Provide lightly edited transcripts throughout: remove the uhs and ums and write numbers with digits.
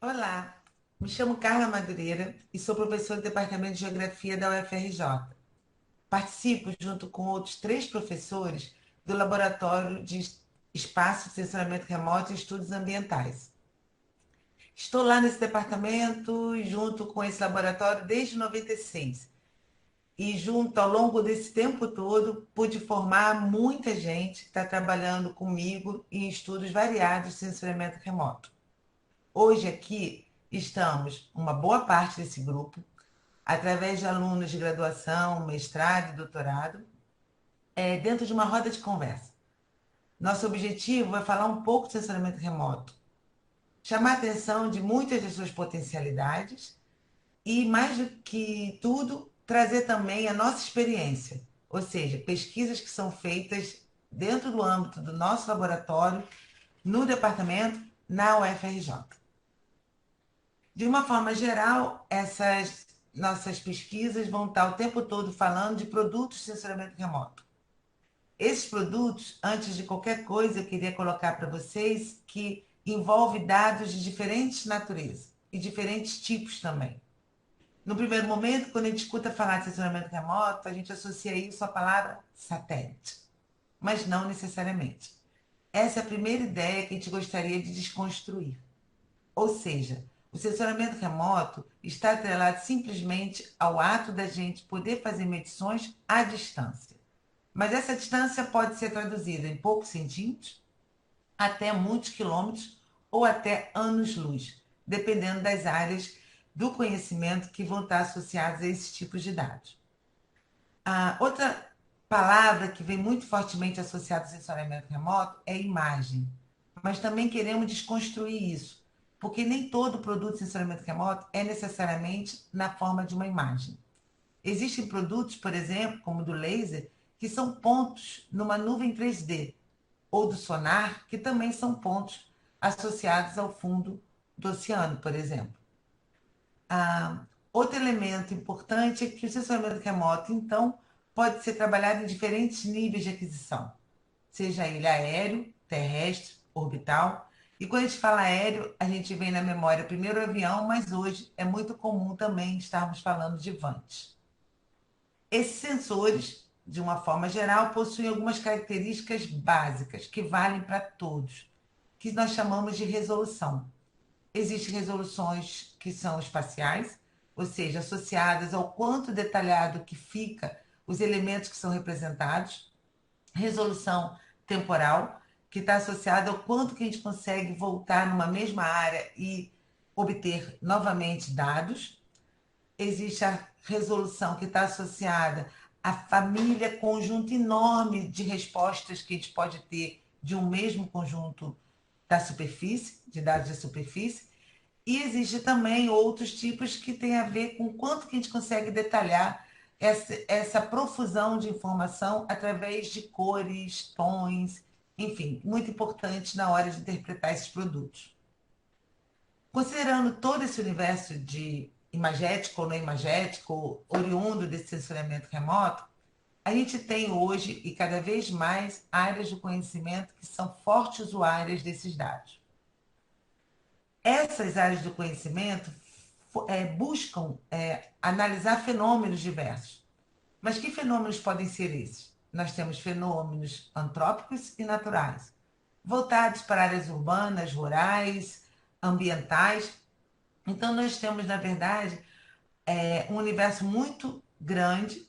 Olá, me chamo Carla Madureira e sou professora do Departamento de Geografia da UFRJ. Participo, junto com outros três professores, do Laboratório de Espaço de Sensoramento Remoto e Estudos Ambientais. Estou lá nesse departamento, junto com esse laboratório, desde 96. E junto, ao longo desse tempo todo, pude formar muita gente que está trabalhando comigo em estudos variados de sensoriamento remoto. Hoje aqui estamos uma boa parte desse grupo, através de alunos de graduação, mestrado e doutorado, dentro de uma roda de conversa. Nosso objetivo é falar um pouco de sensoramento remoto, chamar a atenção de muitas de suas potencialidades e, mais do que tudo, trazer também a nossa experiência, ou seja, pesquisas que são feitas dentro do âmbito do nosso laboratório, no departamento, na UFRJ. De uma forma geral, essas nossas pesquisas vão estar o tempo todo falando de produtos de sensoramento remoto. Esses produtos, antes de qualquer coisa, eu queria colocar para vocês que envolve dados de diferentes naturezas e diferentes tipos também. No primeiro momento, quando a gente escuta falar de sensoramento remoto, a gente associa isso à palavra satélite, mas não necessariamente. Essa é a primeira ideia que a gente gostaria de desconstruir. Ou seja, o sensoramento remoto está atrelado simplesmente ao ato da gente poder fazer medições à distância. Mas essa distância pode ser traduzida em poucos centímetros, até muitos quilômetros ou até anos-luz, dependendo das áreas do conhecimento que vão estar associadas a esses tipos de dados. A outra palavra que vem muito fortemente associada ao sensoriamento remoto é imagem. Mas também queremos desconstruir isso, porque nem todo produto de sensoriamento remoto é necessariamente na forma de uma imagem. Existem produtos, por exemplo, como o do laser, que são pontos numa nuvem 3D, ou do sonar, que também são pontos associados ao fundo do oceano, por exemplo. Outro elemento importante é que o sensoriamento remoto, então, pode ser trabalhado em diferentes níveis de aquisição, seja ele aéreo, terrestre, orbital. E quando a gente fala aéreo, a gente vem na memória primeiro o avião, mas hoje é muito comum também estarmos falando de vantes. Esses sensores, de uma forma geral, possuem algumas características básicas que valem para todos, que nós chamamos de resolução. Existem resoluções que são espaciais, ou seja, associadas ao quanto detalhado que fica os elementos que são representados. Resolução temporal, que está associada ao quanto que a gente consegue voltar numa mesma área e obter novamente dados. Existe a resolução que está associada à família, conjunto enorme de respostas que a gente pode ter de um mesmo conjunto da superfície, de dados da superfície. E existe também outros tipos que têm a ver com quanto que a gente consegue detalhar essa profusão de informação através de cores, tons, enfim, muito importante na hora de interpretar esses produtos. Considerando todo esse universo de imagético ou não imagético, oriundo desse sensoriamento remoto, a gente tem hoje, e cada vez mais, áreas de conhecimento que são fortes usuárias desses dados. Essas áreas do conhecimento buscam analisar fenômenos diversos. Mas que fenômenos podem ser esses? Nós temos fenômenos antrópicos e naturais, voltados para áreas urbanas, rurais, ambientais. Então, nós temos, na verdade, um universo muito grande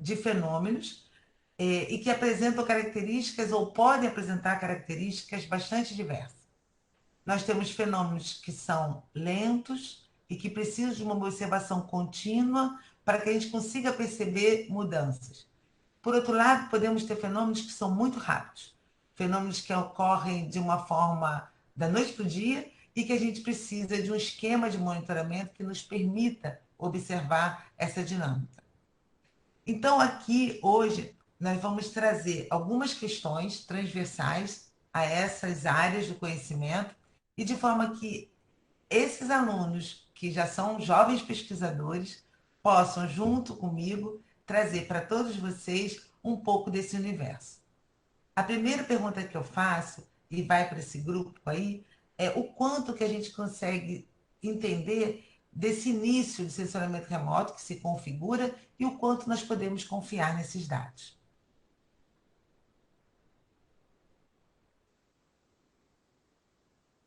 de fenômenos e que apresentam características ou podem apresentar características bastante diversas. Nós temos fenômenos que são lentos e que precisam de uma observação contínua para que a gente consiga perceber mudanças. Por outro lado, podemos ter fenômenos que são muito rápidos, fenômenos que ocorrem de uma forma da noite para o dia e que a gente precisa de um esquema de monitoramento que nos permita observar essa dinâmica. Então, aqui, hoje, nós vamos trazer algumas questões transversais a essas áreas do conhecimento e de forma que esses alunos, que já são jovens pesquisadores, possam, junto comigo, trazer para todos vocês um pouco desse universo. A primeira pergunta que eu faço, e vai para esse grupo aí, é o quanto que a gente consegue entender desse início de sensoramento remoto que se configura e o quanto nós podemos confiar nesses dados.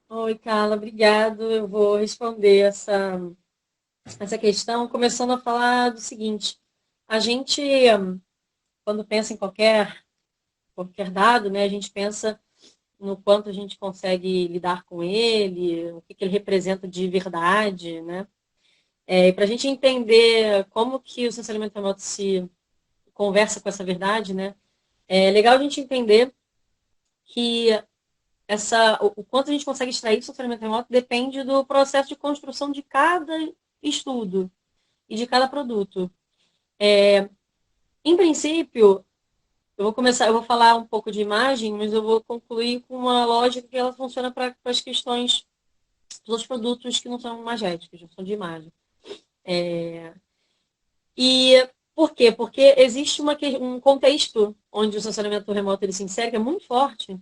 Oi, Carla, obrigado. Eu vou responder essa questão, começando a falar do seguinte: a gente, quando pensa em qualquer dado, né, a gente pensa no quanto a gente consegue lidar com ele, o que ele representa de verdade, né? E para a gente entender como que o sensoriamento remoto se conversa com essa verdade, né? É legal a gente entender que o quanto a gente consegue extrair do sensoriamento remoto depende do processo de construção de cada estudo e de cada produto. Em princípio, eu vou falar um pouco de imagem, mas eu vou concluir com uma lógica que ela funciona para as questões dos outros produtos que não são imagéticos, não são de imagem. E por quê? Porque existe um contexto onde o sensoriamento remoto ele se insere, que é muito forte,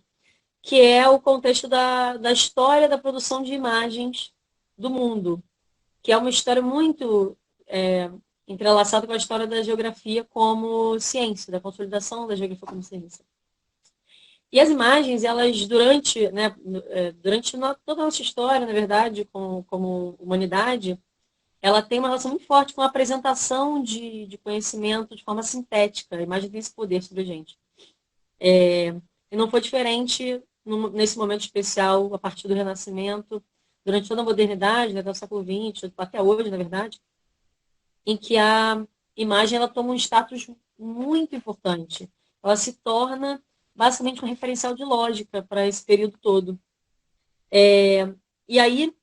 que é o contexto da história da produção de imagens do mundo, que é uma história muito entrelaçada com a história da geografia como ciência, da consolidação da geografia como ciência. E as imagens, elas durante toda a nossa história, na verdade, como humanidade, ela tem uma relação muito forte com a apresentação de conhecimento de forma sintética. A imagem tem esse poder sobre a gente. E não foi diferente nesse momento especial, a partir do Renascimento, durante toda a modernidade, né, até o século XX, até hoje, na verdade, em que a imagem ela toma um status muito importante. Ela se torna basicamente um referencial de lógica para esse período todo. E aí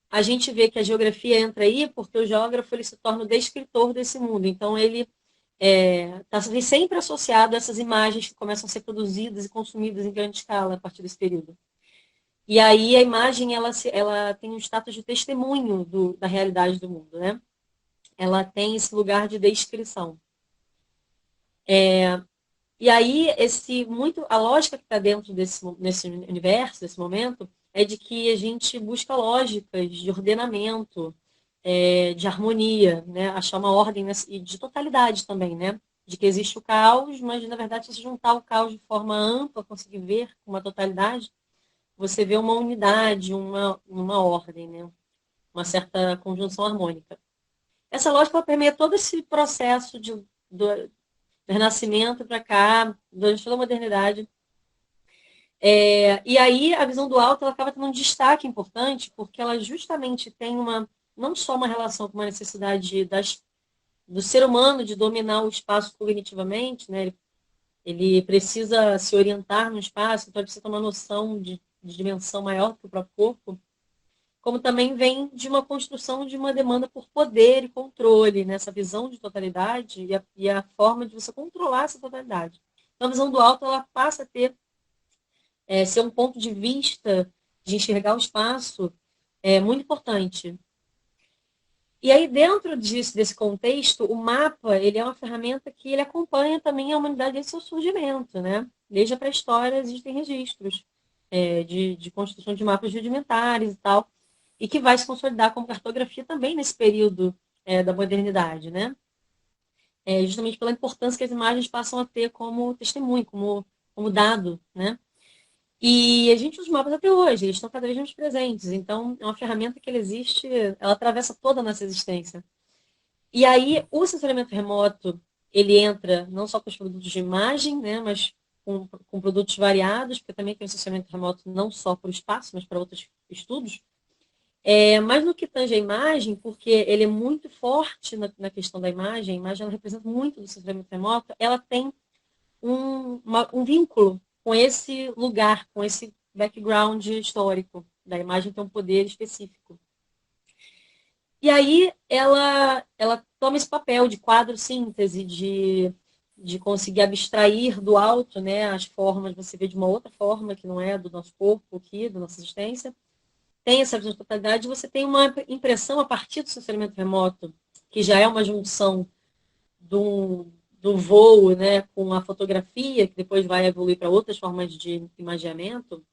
a gente vê que a geografia entra aí porque o geógrafo ele se torna o descritor desse mundo. Então ele está sempre associado a essas imagens que começam a ser produzidas e consumidas em grande escala a partir desse período. E aí a imagem ela tem um status de testemunho da realidade do mundo, né? Ela tem esse lugar de descrição. E aí a lógica que está dentro nesse universo, desse momento, é de que a gente busca lógicas de ordenamento, de harmonia, né? Achar uma ordem e de totalidade também, né? De que existe o caos, mas na verdade se você juntar o caos de forma ampla, conseguir ver com uma totalidade, você vê uma unidade, uma ordem, né? Uma certa conjunção harmônica. Essa lógica ela permeia todo esse processo do Renascimento para cá, durante toda a modernidade. E aí a visão do alto ela acaba tendo um destaque importante, porque ela justamente tem não só uma relação com uma necessidade do ser humano de dominar o espaço cognitivamente, né? Ele precisa se orientar no espaço, então ele precisa ter uma noção de dimensão maior que o próprio corpo, como também vem de uma construção de uma demanda por poder e controle, nessa visão de totalidade e a forma de você controlar essa totalidade. Então, a visão do alto ela passa a ser um ponto de vista de enxergar o espaço muito importante. E aí, dentro desse contexto, o mapa ele é uma ferramenta que ele acompanha também a humanidade desde seu surgimento, né? Desde a pré-história existem registros de construção de mapas rudimentares e tal, e que vai se consolidar como cartografia também nesse período da modernidade, né? Justamente pela importância que as imagens passam a ter como testemunho, como dado, né? E a gente usa os mapas até hoje, eles estão cada vez mais presentes. Então, é uma ferramenta que ela existe, ela atravessa toda a nossa existência. E aí, o sensoriamento remoto, ele entra não só com os produtos de imagem, né, mas com produtos variados, porque também tem o sensoriamento remoto não só para o espaço, mas para outros estudos. Mas no que tange a imagem, porque ele é muito forte na questão da imagem, a imagem ela representa muito do sensoriamento remoto, ela tem um vínculo com esse lugar, com esse background histórico da imagem, tem um poder específico. E aí ela toma esse papel de quadro-síntese, de conseguir abstrair do alto, né, as formas, você vê de uma outra forma, que não é do nosso corpo aqui, da nossa existência. Tem essa visão de totalidade, você tem uma impressão a partir do sensoriamento remoto, que já é uma junção do voo, né, com a fotografia, que depois vai evoluir para outras formas de imaginamento,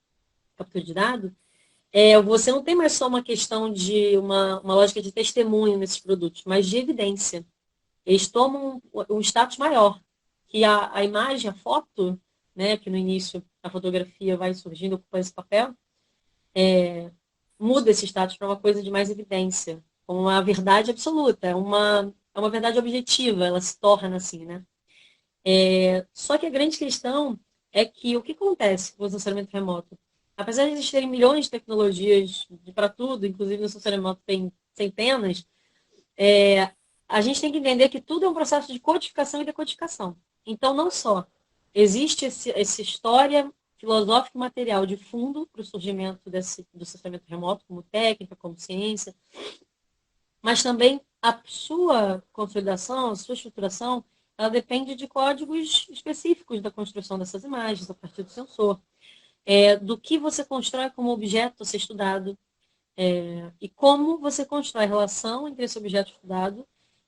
captura de dado, Você não tem mais só uma questão de uma lógica de testemunho nesses produtos, mas de evidência. Eles tomam um status maior, que a imagem, a foto, né, que no início a fotografia vai surgindo, ocupando esse papel, muda esse status para uma coisa de mais evidência, como uma verdade absoluta, é uma verdade objetiva, ela se torna assim, né? Só que a grande questão é que o que acontece com o estacionamento remoto? Apesar de existirem milhões de tecnologias para tudo, inclusive no estacionamento remoto tem centenas, é, a gente tem que entender que tudo é um processo de codificação e decodificação. Então, não só existe essa história filosófica e material de fundo para o surgimento do estacionamento remoto, como técnica, como ciência, mas também a sua consolidação, a sua estruturação, ela depende de códigos específicos da construção dessas imagens, a partir do sensor, do que você constrói como objeto a ser estudado, e como você constrói a relação entre esse objeto estudado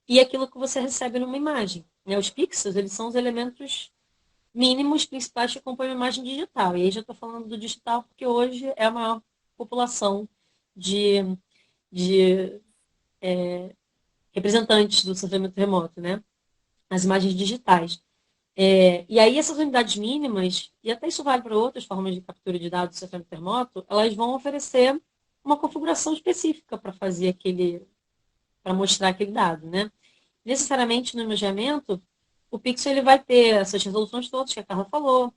e aquilo que você recebe numa imagem. Né? Os pixels, eles são os elementos mínimos principais que compõem a imagem digital. E aí já estou falando do digital porque hoje é a maior população de, de representantes do sofrimento remoto, né? As imagens digitais. E aí essas unidades mínimas, e até isso vale para outras formas de captura de dados do sofrimento remoto, elas vão oferecer uma configuração específica para fazer para mostrar aquele dado, né? Necessariamente no imageamento, o pixel ele vai ter essas resoluções todas que a Carla falou,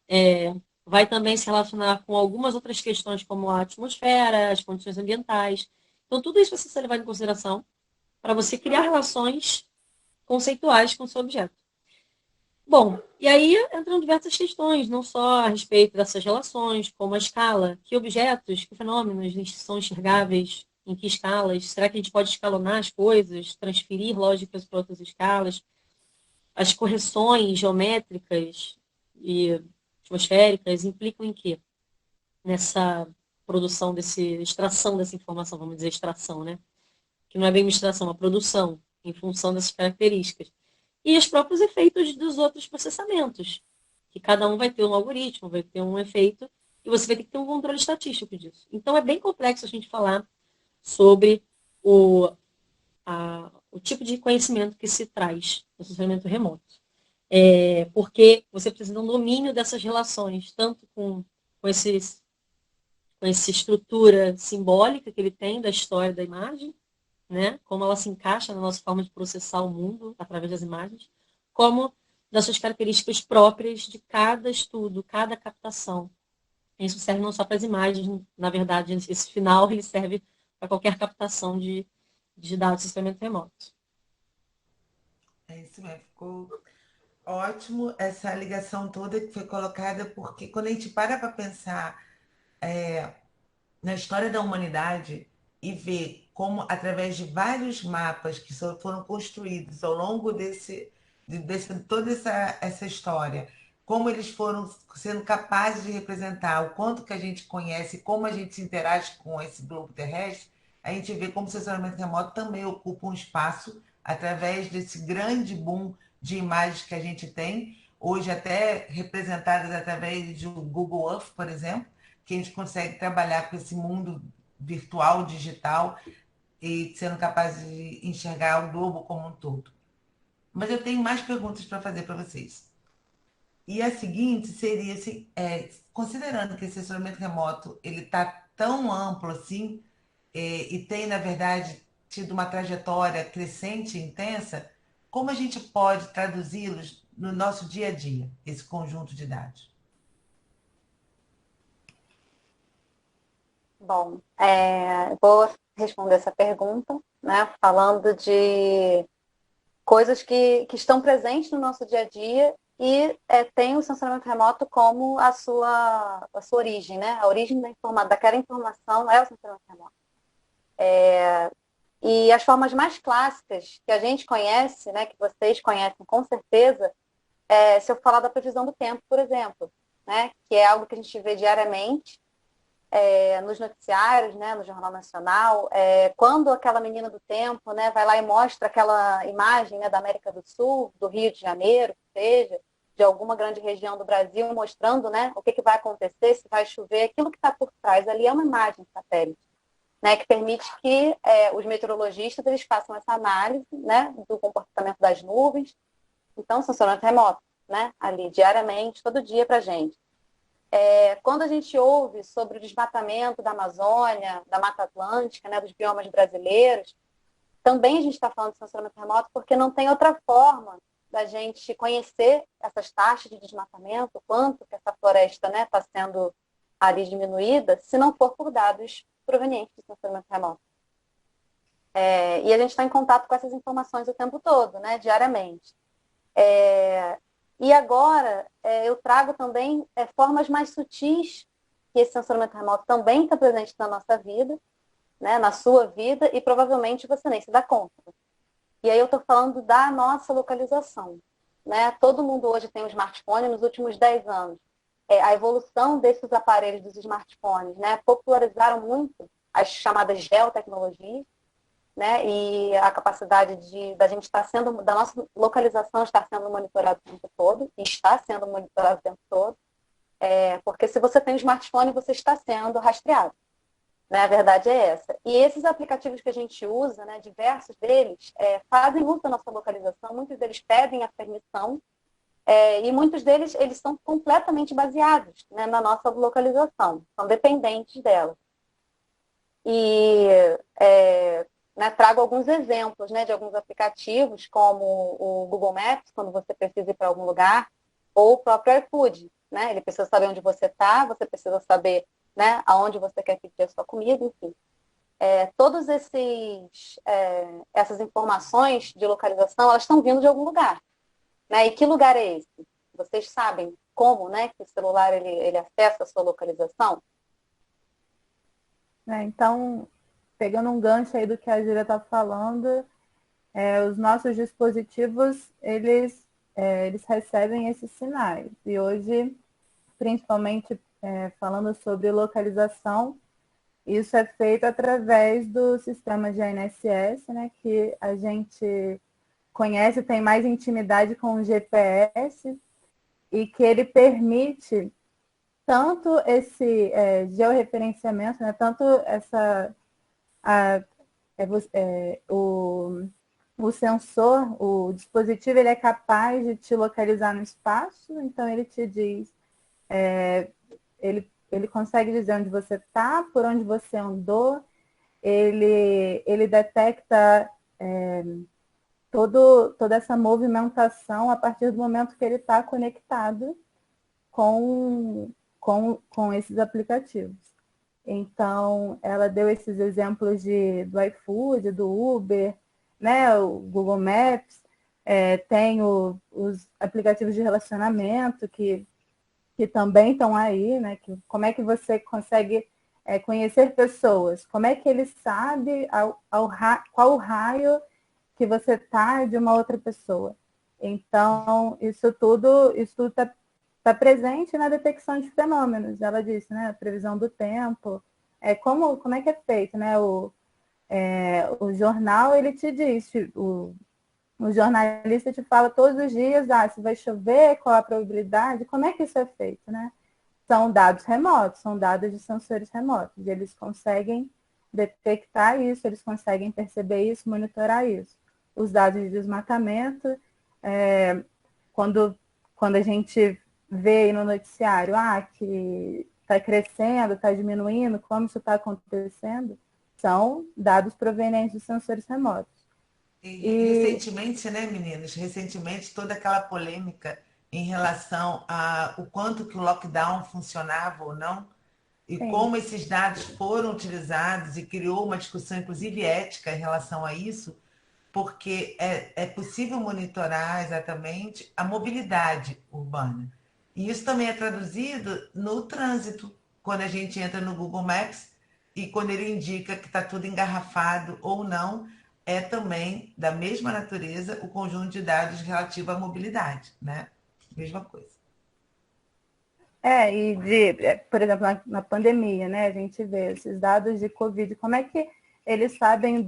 é, vai também se relacionar com algumas outras questões como a atmosfera, as condições ambientais. Então tudo isso vai ser levado em consideração para você criar relações conceituais com o seu objeto. Bom, e aí entram diversas questões, não só a respeito dessas relações, como a escala, que objetos, que fenômenos são enxergáveis, em que escalas, será que a gente pode escalonar as coisas, transferir lógicas para outras escalas, as correções geométricas e atmosféricas implicam em quê? Nessa produção extração dessa informação, vamos dizer extração, né? Que não é bem uma extração, é uma produção em função dessas características. E os próprios efeitos dos outros processamentos, que cada um vai ter um algoritmo, vai ter um efeito, e você vai ter que ter um controle estatístico disso. Então é bem complexo a gente falar sobre o, o tipo de conhecimento que se traz no funcionamento remoto. Porque você precisa de um domínio dessas relações, tanto com, esses, com essa estrutura simbólica que ele tem da história da imagem, né? Como ela se encaixa na nossa forma de processar o mundo através das imagens, como das suas características próprias de cada estudo, cada captação. Isso serve não só para as imagens, na verdade, esse final ele serve para qualquer captação de dados de sistema remoto. É isso mesmo, ficou ótimo essa ligação toda que foi colocada, porque quando a gente para pensar na história da humanidade e ver como, através de vários mapas que foram construídos ao longo toda essa história, como eles foram sendo capazes de representar o quanto que a gente conhece, como a gente se interage com esse globo terrestre, a gente vê como o estacionamento remoto também ocupa um espaço através desse grande boom de imagens que a gente tem, hoje até representadas através do Google Earth, por exemplo, que a gente consegue trabalhar com esse mundo virtual, digital, e sendo capaz de enxergar o globo como um todo. Mas eu tenho mais perguntas para fazer para vocês. E a seguinte seria assim, considerando que esse assessoramento remoto ele está tão amplo assim, e tem, na verdade, tido uma trajetória crescente e intensa, como a gente pode traduzi-los no nosso dia a dia, esse conjunto de dados? Bom, vou responder essa pergunta, né, falando de coisas que estão presentes no nosso dia a dia e tem o sensoramento remoto como a sua origem, né? A origem daquela informação é o sensoramento remoto. E as formas mais clássicas que a gente conhece, né, que vocês conhecem com certeza, se eu falar da previsão do tempo, por exemplo, né, que é algo que a gente vê diariamente, nos noticiários, né, no Jornal Nacional, quando aquela menina do tempo, né, vai lá e mostra aquela imagem, né, da América do Sul, do Rio de Janeiro, que seja, de alguma grande região do Brasil, mostrando, né, o que vai acontecer, se vai chover, aquilo que está por trás ali é uma imagem satélite, né, que permite que os meteorologistas eles façam essa análise, né, do comportamento das nuvens. Então, sensoramento remoto, né, ali diariamente, todo dia para a gente. Quando a gente ouve sobre o desmatamento da Amazônia, da Mata Atlântica, né, dos biomas brasileiros, também a gente está falando de sensoramento remoto porque não tem outra forma da gente conhecer essas taxas de desmatamento, quanto que essa floresta está sendo ali diminuída, se não for por dados provenientes do sensoramento remoto. E a gente está em contato com essas informações o tempo todo, né, diariamente. E agora eu trago também formas mais sutis que esse sensoramento remoto também está presente na nossa vida, né, na sua vida, e provavelmente você nem se dá conta. E aí eu estou falando da nossa localização. Né? Todo mundo hoje tem um smartphone nos últimos 10 anos. A evolução desses aparelhos, dos smartphones, né, popularizaram muito as chamadas geotecnologias, né, e a capacidade da gente estar sendo, da nossa localização estar sendo monitorada o tempo todo, e está sendo monitorada o tempo todo, porque se você tem um smartphone, você está sendo rastreado. Né? A verdade é essa. E esses aplicativos que a gente usa, né, diversos deles, fazem uso da nossa localização, muitos deles pedem a permissão, e muitos deles eles são completamente baseados, né, na nossa localização, são dependentes dela. E né, trago alguns exemplos, né, de alguns aplicativos, como o Google Maps, quando você precisa ir para algum lugar, ou o próprio iFood. Né? Ele precisa saber onde você está, você precisa saber, né, aonde você quer pedir a sua comida, enfim. Todas essas informações de localização, elas estão vindo de algum lugar. Né? E que lugar é esse? Vocês sabem como, né, que o celular ele acessa a sua localização? Então, pegando um gancho aí do que a Júlia está falando, os nossos dispositivos, eles recebem esses sinais. E hoje, principalmente falando sobre localização, isso é feito através do sistema de GNSS, né, que a gente conhece, tem mais intimidade com o GPS, e que ele permite tanto esse georreferenciamento, né, tanto o sensor, o dispositivo, ele é capaz de te localizar no espaço, então ele te diz, ele consegue dizer onde você está, por onde você andou, ele detecta toda essa movimentação a partir do momento que ele está conectado com esses aplicativos. Então, ela deu esses exemplos do iFood, do Uber, né, o Google Maps, tem os aplicativos de relacionamento que também estão aí, né, como é que você consegue conhecer pessoas, como é que ele sabe qual o raio que você está de uma outra pessoa. Então, isso tudo está presente na detecção de fenômenos. Ela disse, né, a previsão do tempo, como é que é feito, né? O jornal, ele te diz, o jornalista te fala todos os dias, se vai chover, qual a probabilidade, como é que isso é feito, né? São dados remotos, são dados de sensores remotos, e eles conseguem detectar isso, eles conseguem perceber isso, monitorar isso. Os dados de desmatamento, quando a gente vê aí no noticiário que está crescendo, está diminuindo, como isso está acontecendo, são dados provenientes dos sensores remotos. E recentemente, né, meninos? Recentemente, toda aquela polêmica em relação a o quanto que o lockdown funcionava ou não, e Sim. como esses dados foram utilizados, e criou uma discussão, inclusive ética, em relação a isso, porque é possível monitorar exatamente a mobilidade urbana. E isso também é traduzido no trânsito, quando a gente entra no Google Maps e quando ele indica que está tudo engarrafado ou não, é também da mesma natureza o conjunto de dados relativo à mobilidade, né? Mesma coisa. Por exemplo, na pandemia, né, a gente vê esses dados de Covid, como é que eles sabem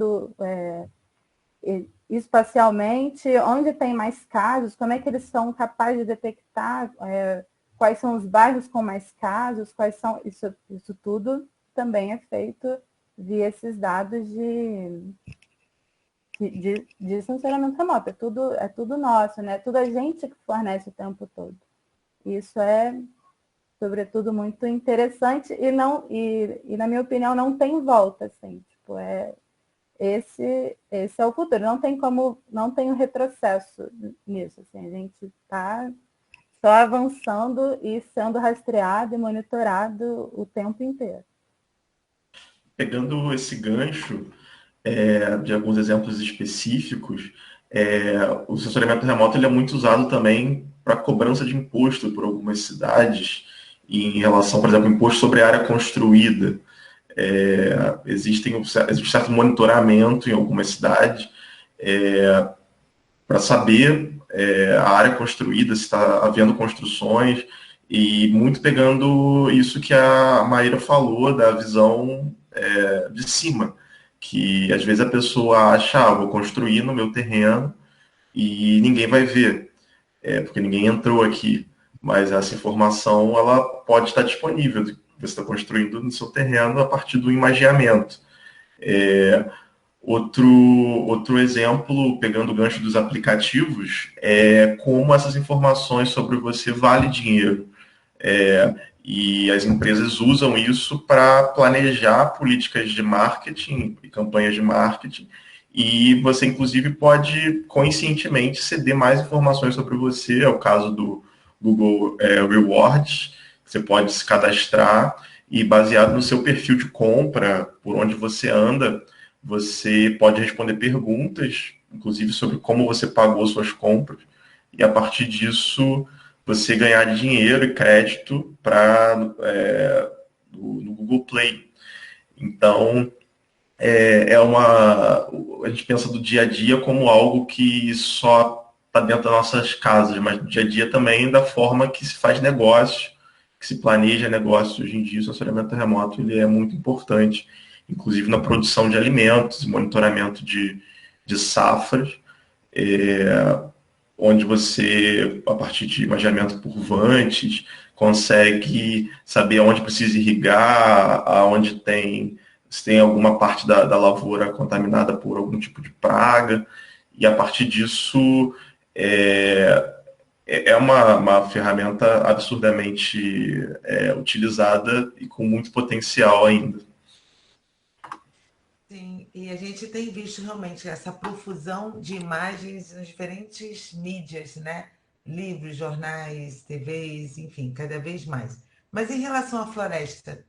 espacialmente, onde tem mais casos, como é que eles são capazes de detectar, quais são os bairros com mais casos, quais são, isso tudo também é feito via esses dados de funcionamento remoto. É tudo nosso, né? É tudo a gente que fornece o tempo todo. Isso é, sobretudo, muito interessante e na minha opinião, não tem volta, assim. Tipo, esse é o futuro. Não tem um retrocesso nisso. Assim, a gente está só avançando e sendo rastreado e monitorado o tempo inteiro. Pegando esse gancho de alguns exemplos específicos, o sensoriamento remoto ele é muito usado também para cobrança de imposto por algumas cidades, em relação, por exemplo, imposto sobre área construída. Existe certo monitoramento em algumas cidades para saber a área construída, se está havendo construções, e muito pegando isso que a Maíra falou, da visão de cima, que às vezes a pessoa acha, vou construir no meu terreno e ninguém vai ver, porque ninguém entrou aqui. Mas essa informação ela pode estar disponível, você está construindo no seu terreno a partir do imageamento. Outro exemplo, pegando o gancho dos aplicativos, é como essas informações sobre você vale dinheiro. E as empresas usam isso para planejar políticas de marketing e campanhas de marketing. E você, inclusive, pode conscientemente ceder mais informações sobre você. É o caso do Google Rewards. Você pode se cadastrar e, baseado no seu perfil de compra, por onde você anda, você pode responder perguntas, inclusive sobre como você pagou suas compras. E, a partir disso, você ganhar dinheiro e crédito no Google Play. Então, a gente pensa do dia a dia como algo que só está dentro das nossas casas, mas no dia a dia também da forma que se faz negócio, que se planeja negócio. Hoje em dia, o sensoriamento remoto ele é muito importante, inclusive na produção de alimentos, monitoramento de safras, onde você, a partir de imaginamento por vantes, consegue saber aonde precisa irrigar, se tem alguma parte da lavoura contaminada por algum tipo de praga, e a partir disso é uma ferramenta absurdamente utilizada e com muito potencial ainda. Sim, e a gente tem visto realmente essa profusão de imagens nas diferentes mídias, né? Livros, jornais, TVs, enfim, cada vez mais. Mas em relação à floresta,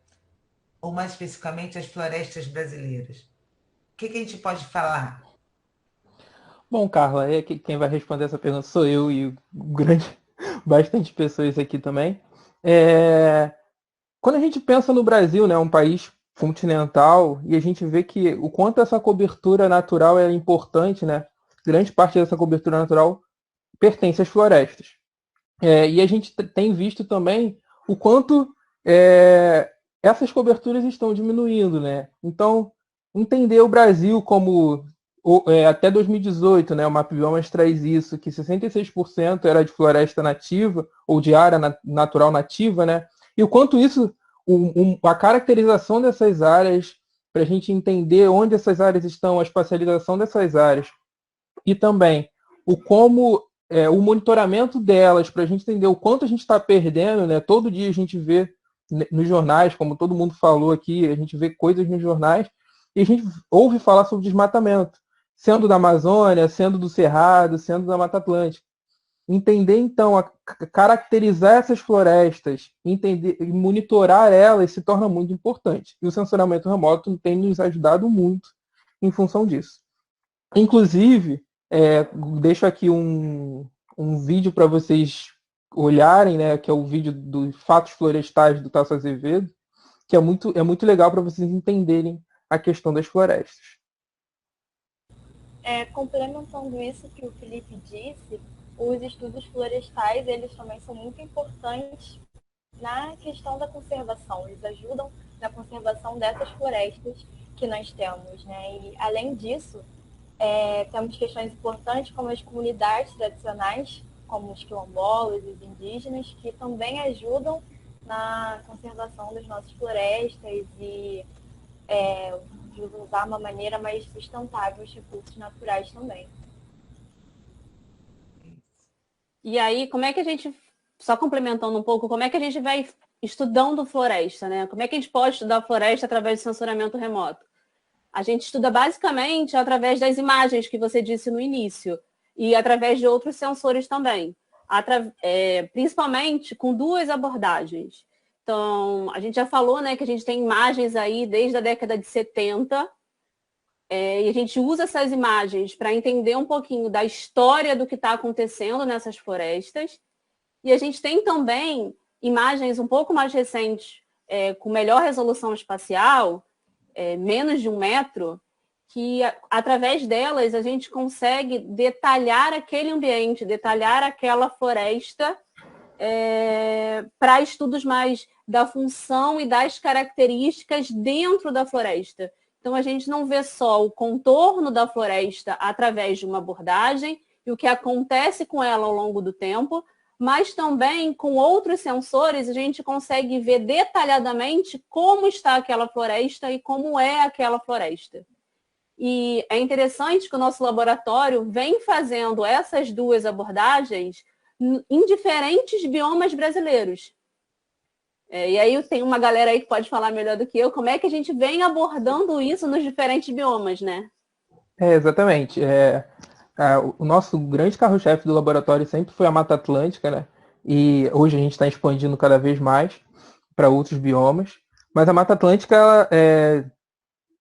ou mais especificamente as florestas brasileiras, o que a gente pode falar? Bom, Carla, quem vai responder essa pergunta sou eu e bastante pessoas aqui também. Quando a gente pensa no Brasil, né, um país continental, e a gente vê que o quanto essa cobertura natural é importante, né? Grande parte dessa cobertura natural pertence às florestas. E a gente tem visto também o quanto essas coberturas estão diminuindo, né? Então, entender o Brasil como até 2018, né, o MapBiomas traz isso, que 66% era de floresta nativa, ou de área natural nativa, né? E o quanto isso, a caracterização dessas áreas, para a gente entender onde essas áreas estão, a espacialização dessas áreas, e também o monitoramento delas, para a gente entender o quanto a gente está perdendo, né? Todo dia a gente vê nos jornais, como todo mundo falou aqui, a gente vê coisas nos jornais, e a gente ouve falar sobre desmatamento, sendo da Amazônia, sendo do Cerrado, sendo da Mata Atlântica. Entender, então, caracterizar essas florestas, entender e monitorar elas se torna muito importante. E o sensoriamento remoto tem nos ajudado muito em função disso. Inclusive, deixo aqui um vídeo para vocês olharem, né, que é o vídeo dos Fatos Florestais do Tasso Azevedo, que é muito legal para vocês entenderem a questão das florestas. Complementando isso que o Felipe disse, os estudos florestais, eles também são muito importantes na questão da conservação. Eles ajudam na conservação dessas florestas que nós temos, né? E, além disso, Temos questões importantes como as comunidades tradicionais, como os quilombolas e os indígenas, que também ajudam na conservação das nossas florestas e de usar uma maneira mais sustentável os recursos naturais também. E aí, como é que a gente, só complementando um pouco, como é que a gente vai estudando floresta, né? Como é que a gente pode estudar floresta através de sensoramento remoto? A gente estuda basicamente através das imagens que você disse no início e através de outros sensores também, principalmente com duas abordagens. Então, a gente já falou, né, que a gente tem imagens aí desde a década de 70, e a gente usa essas imagens para entender um pouquinho da história do que está acontecendo nessas florestas. E a gente tem também imagens um pouco mais recentes, com melhor resolução espacial, menos de 1 metro, que através delas a gente consegue detalhar aquele ambiente, detalhar aquela floresta, para estudos mais da função e das características dentro da floresta. Então, a gente não vê só o contorno da floresta através de uma abordagem e o que acontece com ela ao longo do tempo, mas também com outros sensores a gente consegue ver detalhadamente como está aquela floresta e como é aquela floresta. E é interessante que o nosso laboratório vem fazendo essas duas abordagens em diferentes biomas brasileiros. E aí tem uma galera aí que pode falar melhor do que eu, como é que a gente vem abordando isso nos diferentes biomas, né? Exatamente. O nosso grande carro-chefe do laboratório sempre foi a Mata Atlântica, né? E hoje a gente está expandindo cada vez mais para outros biomas. Mas a Mata Atlântica,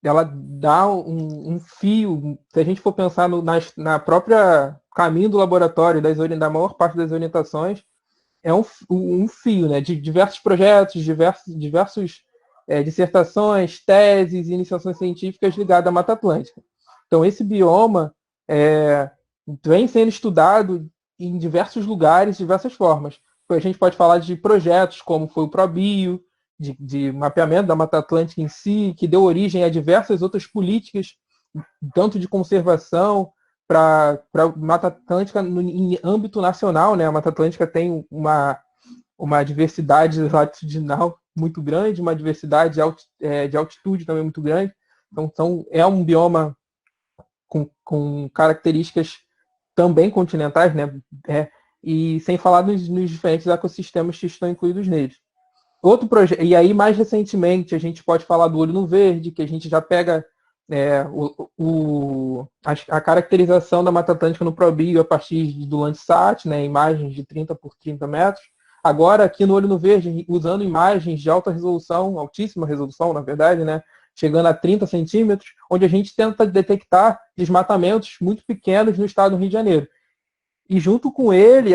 ela dá um fio, se a gente for pensar na própria caminho do laboratório, da maior parte das orientações, é um fio, né, de diversos projetos, diversos dissertações, teses, iniciações científicas ligadas à Mata Atlântica. Então, esse bioma vem sendo estudado em diversos lugares, de diversas formas. A gente pode falar de projetos como foi o ProBio, de mapeamento da Mata Atlântica em si, que deu origem a diversas outras políticas, tanto de conservação para Mata Atlântica em âmbito nacional, né? A Mata Atlântica tem uma diversidade latitudinal muito grande, uma diversidade de altitude também muito grande. Então é um bioma com características também continentais, né? E sem falar nos diferentes ecossistemas que estão incluídos neles. Outro projeto, e aí mais recentemente a gente pode falar do Olho no Verde, que a gente já pega a caracterização da Mata Atlântica no ProBio a partir do Landsat, né, imagens de 30 por 30 metros. Agora aqui no Olho no Verde, usando imagens de alta resolução, altíssima resolução, na verdade, né, chegando a 30 centímetros, onde a gente tenta detectar desmatamentos muito pequenos no estado do Rio de Janeiro. E junto com ele,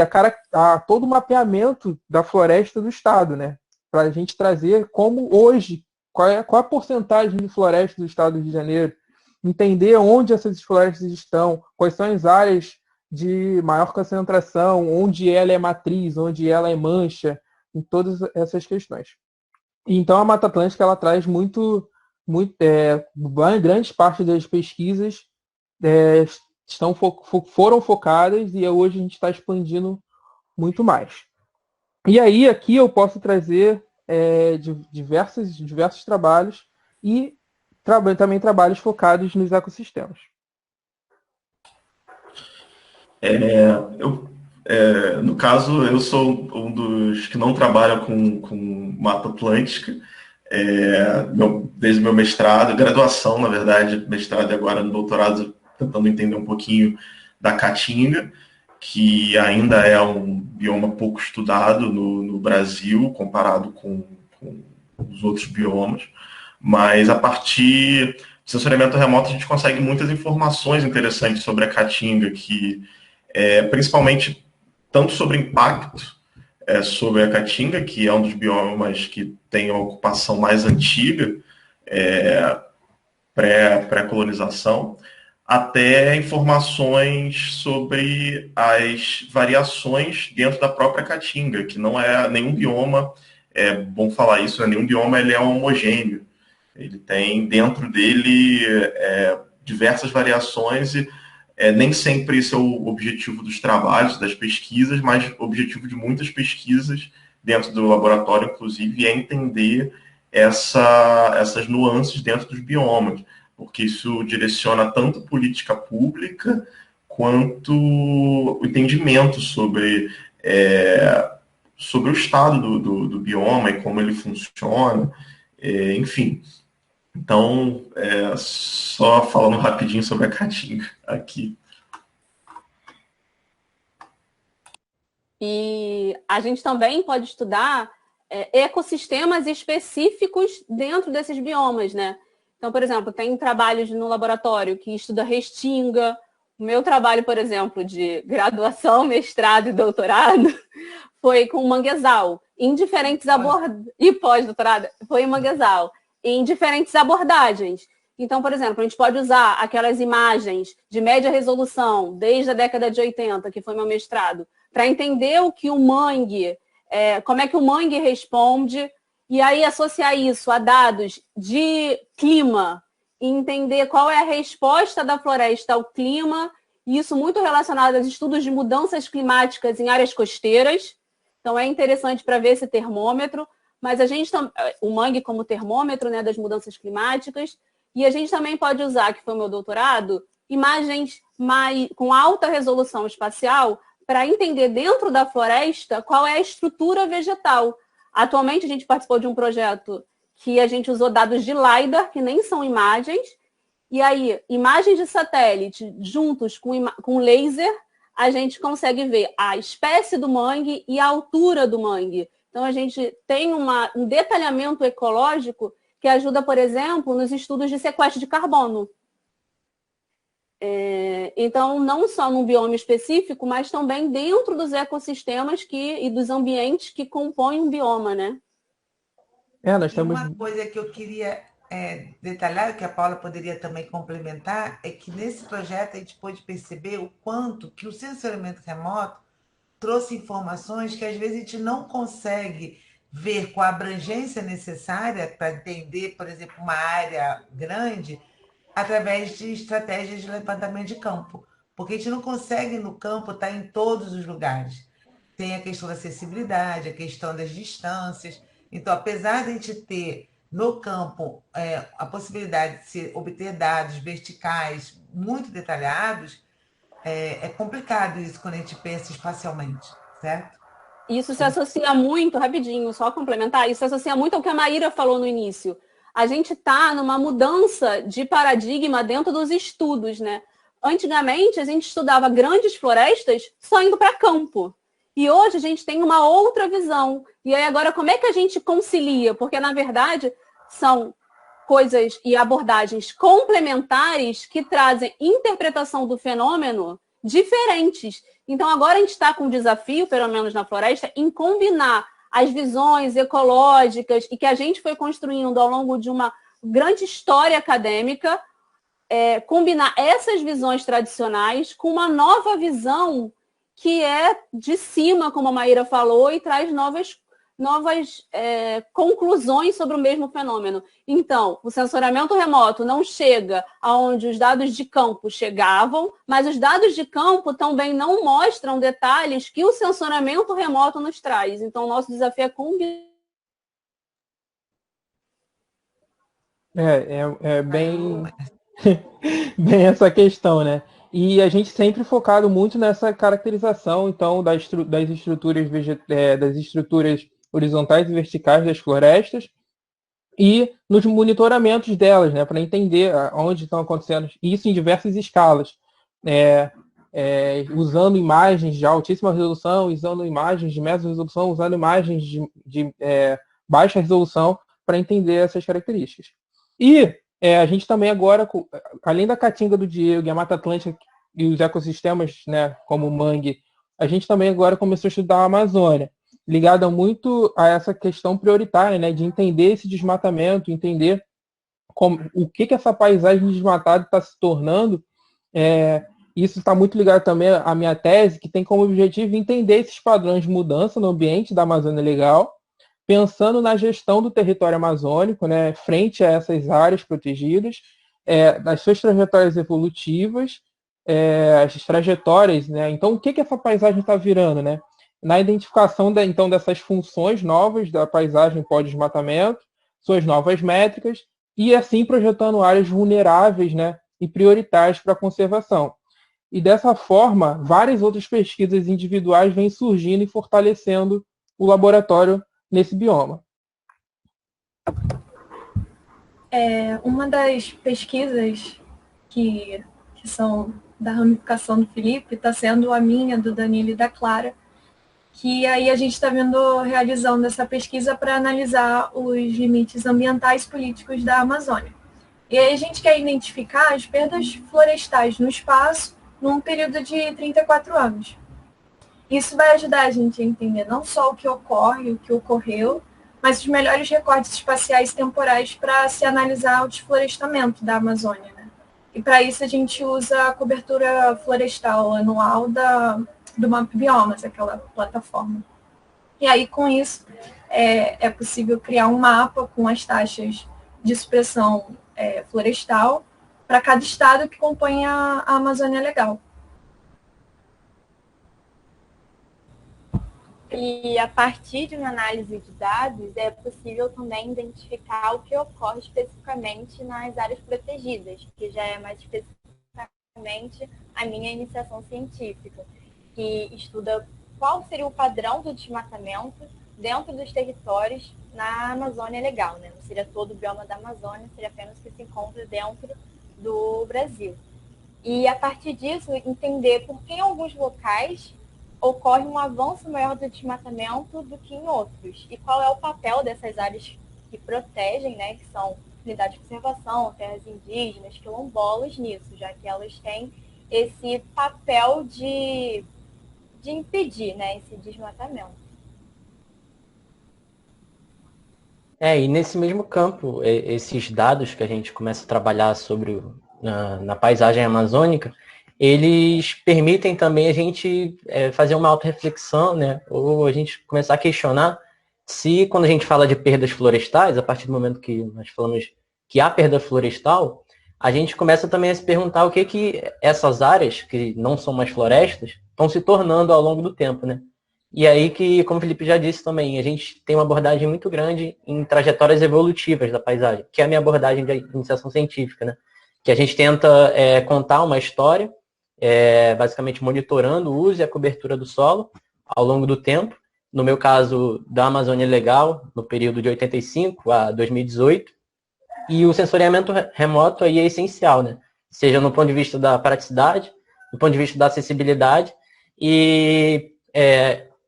todo o mapeamento da floresta do estado, né, para a gente trazer como hoje, qual a porcentagem de floresta do estado do Rio de Janeiro, entender onde essas florestas estão, quais são as áreas de maior concentração, onde ela é matriz, onde ela é mancha, em todas essas questões. Então a Mata Atlântica ela traz grande parte das pesquisas foram focadas e hoje a gente está expandindo muito mais. E aí aqui eu posso trazer diversos trabalhos e também trabalhos focados nos ecossistemas. No caso, eu sou um dos que não trabalha com Mata Atlântica, desde meu mestrado, graduação, na verdade, mestrado e agora no doutorado, tentando entender um pouquinho da Caatinga, que ainda é um bioma pouco estudado no Brasil, comparado com os outros biomas, mas a partir do sensoriamento remoto a gente consegue muitas informações interessantes sobre a Caatinga, que principalmente tanto sobre o impacto sobre a Caatinga, que é um dos biomas que tem a ocupação mais antiga, pré-colonização, até informações sobre as variações dentro da própria Caatinga, que não é nenhum bioma, é bom falar isso, nenhum bioma ele é homogêneo. Ele tem dentro dele diversas variações e nem sempre esse é o objetivo dos trabalhos, das pesquisas, mas o objetivo de muitas pesquisas dentro do laboratório, inclusive, é entender essas nuances dentro dos biomas, porque isso direciona tanto política pública quanto o entendimento sobre o estado do bioma e como ele funciona, enfim. Então, só falando rapidinho sobre a caatinga aqui. E a gente também pode estudar ecossistemas específicos dentro desses biomas, né? Então, por exemplo, tem trabalhos no laboratório que estuda restinga. O meu trabalho, por exemplo, de graduação, mestrado e doutorado foi com manguezal, em diferentes abordagens, e pós-doutorado, foi em manguezal, em diferentes abordagens. Então, por exemplo, a gente pode usar aquelas imagens de média resolução, desde a década de 80, que foi meu mestrado, para entender o que o mangue, como é que o mangue responde, e aí associar isso a dados de clima, e entender qual é a resposta da floresta ao clima, e isso muito relacionado aos estudos de mudanças climáticas em áreas costeiras. Então, é interessante para ver esse termômetro, mas a gente o mangue como termômetro, né, das mudanças climáticas, e a gente também pode usar, que foi o meu doutorado, imagens com alta resolução espacial para entender dentro da floresta qual é a estrutura vegetal. Atualmente, a gente participou de um projeto que a gente usou dados de LiDAR, que nem são imagens, e aí, imagens de satélite juntos com laser, a gente consegue ver a espécie do mangue e a altura do mangue. Então, a gente tem um detalhamento ecológico que ajuda, por exemplo, nos estudos de sequestro de carbono. Então, não só num bioma específico, mas também dentro dos ecossistemas e dos ambientes que compõem um bioma, né? Nós temos... Uma coisa que eu queria detalhar, que a Paula poderia também complementar, é que nesse projeto a gente pôde perceber o quanto que o sensoriamento remoto trouxe informações que às vezes a gente não consegue ver com a abrangência necessária para entender, por exemplo, uma área grande, através de estratégias de levantamento de campo. Porque a gente não consegue, no campo, estar em todos os lugares. Tem a questão da acessibilidade, a questão das distâncias. Então, apesar de a gente ter no campo a possibilidade de se obter dados verticais muito detalhados, é complicado isso quando a gente pensa espacialmente, certo? Isso se associa muito, rapidinho, só complementar, isso se associa muito ao que a Maíra falou no início. A gente está numa mudança de paradigma dentro dos estudos, né? Antigamente, a gente estudava grandes florestas só indo para campo. E hoje a gente tem uma outra visão. E aí agora, como é que a gente concilia? Porque, na verdade, são coisas e abordagens complementares que trazem interpretação do fenômeno diferentes. Então, agora a gente está com um desafio, pelo menos na floresta, em combinar as visões ecológicas e que a gente foi construindo ao longo de uma grande história acadêmica, combinar essas visões tradicionais com uma nova visão que é de cima, como a Maíra falou, e traz novas conclusões sobre o mesmo fenômeno. Então, o sensoriamento remoto não chega aonde os dados de campo chegavam, mas os dados de campo também não mostram detalhes que o sensoriamento remoto nos traz. Então, o nosso desafio é combinar. Bem bem essa questão, né? E a gente sempre focado muito nessa caracterização, então, das estruturas horizontais e verticais das florestas e nos monitoramentos delas, né, para entender onde estão acontecendo isso em diversas escalas, usando imagens de altíssima resolução, usando imagens de média resolução, usando imagens de baixa resolução para entender essas características. E a gente também agora, além da Caatinga do Diego e a Mata Atlântica e os ecossistemas, né, como o mangue, a gente também agora começou a estudar a Amazônia, ligada muito a essa questão prioritária, né, de entender esse desmatamento, entender o que essa paisagem desmatada está se tornando. Isso está muito ligado também à minha tese, que tem como objetivo entender esses padrões de mudança no ambiente da Amazônia Legal, pensando na gestão do território amazônico, né, frente a essas áreas protegidas, das suas trajetórias evolutivas, as trajetórias, né? Então, o que essa paisagem está virando, né? Na identificação, então, dessas funções novas da paisagem pós-desmatamento, suas novas métricas, e assim projetando áreas vulneráveis, né, e prioritárias para a conservação. E dessa forma, várias outras pesquisas individuais vêm surgindo e fortalecendo o laboratório nesse bioma. Uma das pesquisas que são da ramificação do Felipe está sendo a minha, do Danilo e da Clara, que aí a gente está realizando essa pesquisa para analisar os limites ambientais e políticos da Amazônia. E aí a gente quer identificar as perdas florestais no espaço num período de 34 anos. Isso vai ajudar a gente a entender não só o que ocorre, o que ocorreu, mas os melhores recortes espaciais temporais para se analisar o desflorestamento da Amazônia, né? E para isso a gente usa a cobertura florestal anual do Map Biomas, aquela plataforma. E aí, com isso, é possível criar um mapa com as taxas de supressão florestal para cada estado que compõe a Amazônia Legal. E a partir de uma análise de dados, é possível também identificar o que ocorre especificamente nas áreas protegidas, que já é mais especificamente a minha iniciação científica, que estuda qual seria o padrão do desmatamento dentro dos territórios na Amazônia Legal, né? Não seria todo o bioma da Amazônia, seria apenas o que se encontra dentro do Brasil. E, a partir disso, entender por que em alguns locais ocorre um avanço maior do desmatamento do que em outros. E qual é o papel dessas áreas que protegem, né, que são unidades de conservação, terras indígenas, quilombolas nisso, já que elas têm esse papel de impedir, né, esse desmatamento. E nesse mesmo campo, esses dados que a gente começa a trabalhar sobre na paisagem amazônica, eles permitem também a gente fazer uma autorreflexão, né? Ou a gente começar a questionar se, quando a gente fala de perdas florestais, a partir do momento que nós falamos que há perda florestal, a gente começa também a se perguntar o que essas áreas, que não são mais florestas, estão se tornando ao longo do tempo, né? E aí que, como o Felipe já disse também, a gente tem uma abordagem muito grande em trajetórias evolutivas da paisagem, que é a minha abordagem de iniciação científica, né? Que a gente tenta contar uma história, basicamente monitorando o uso e a cobertura do solo ao longo do tempo. No meu caso, da Amazônia Legal, no período de 85 a 2018. E o sensoriamento remoto aí é essencial, né? Seja no ponto de vista da praticidade, do ponto de vista da acessibilidade. E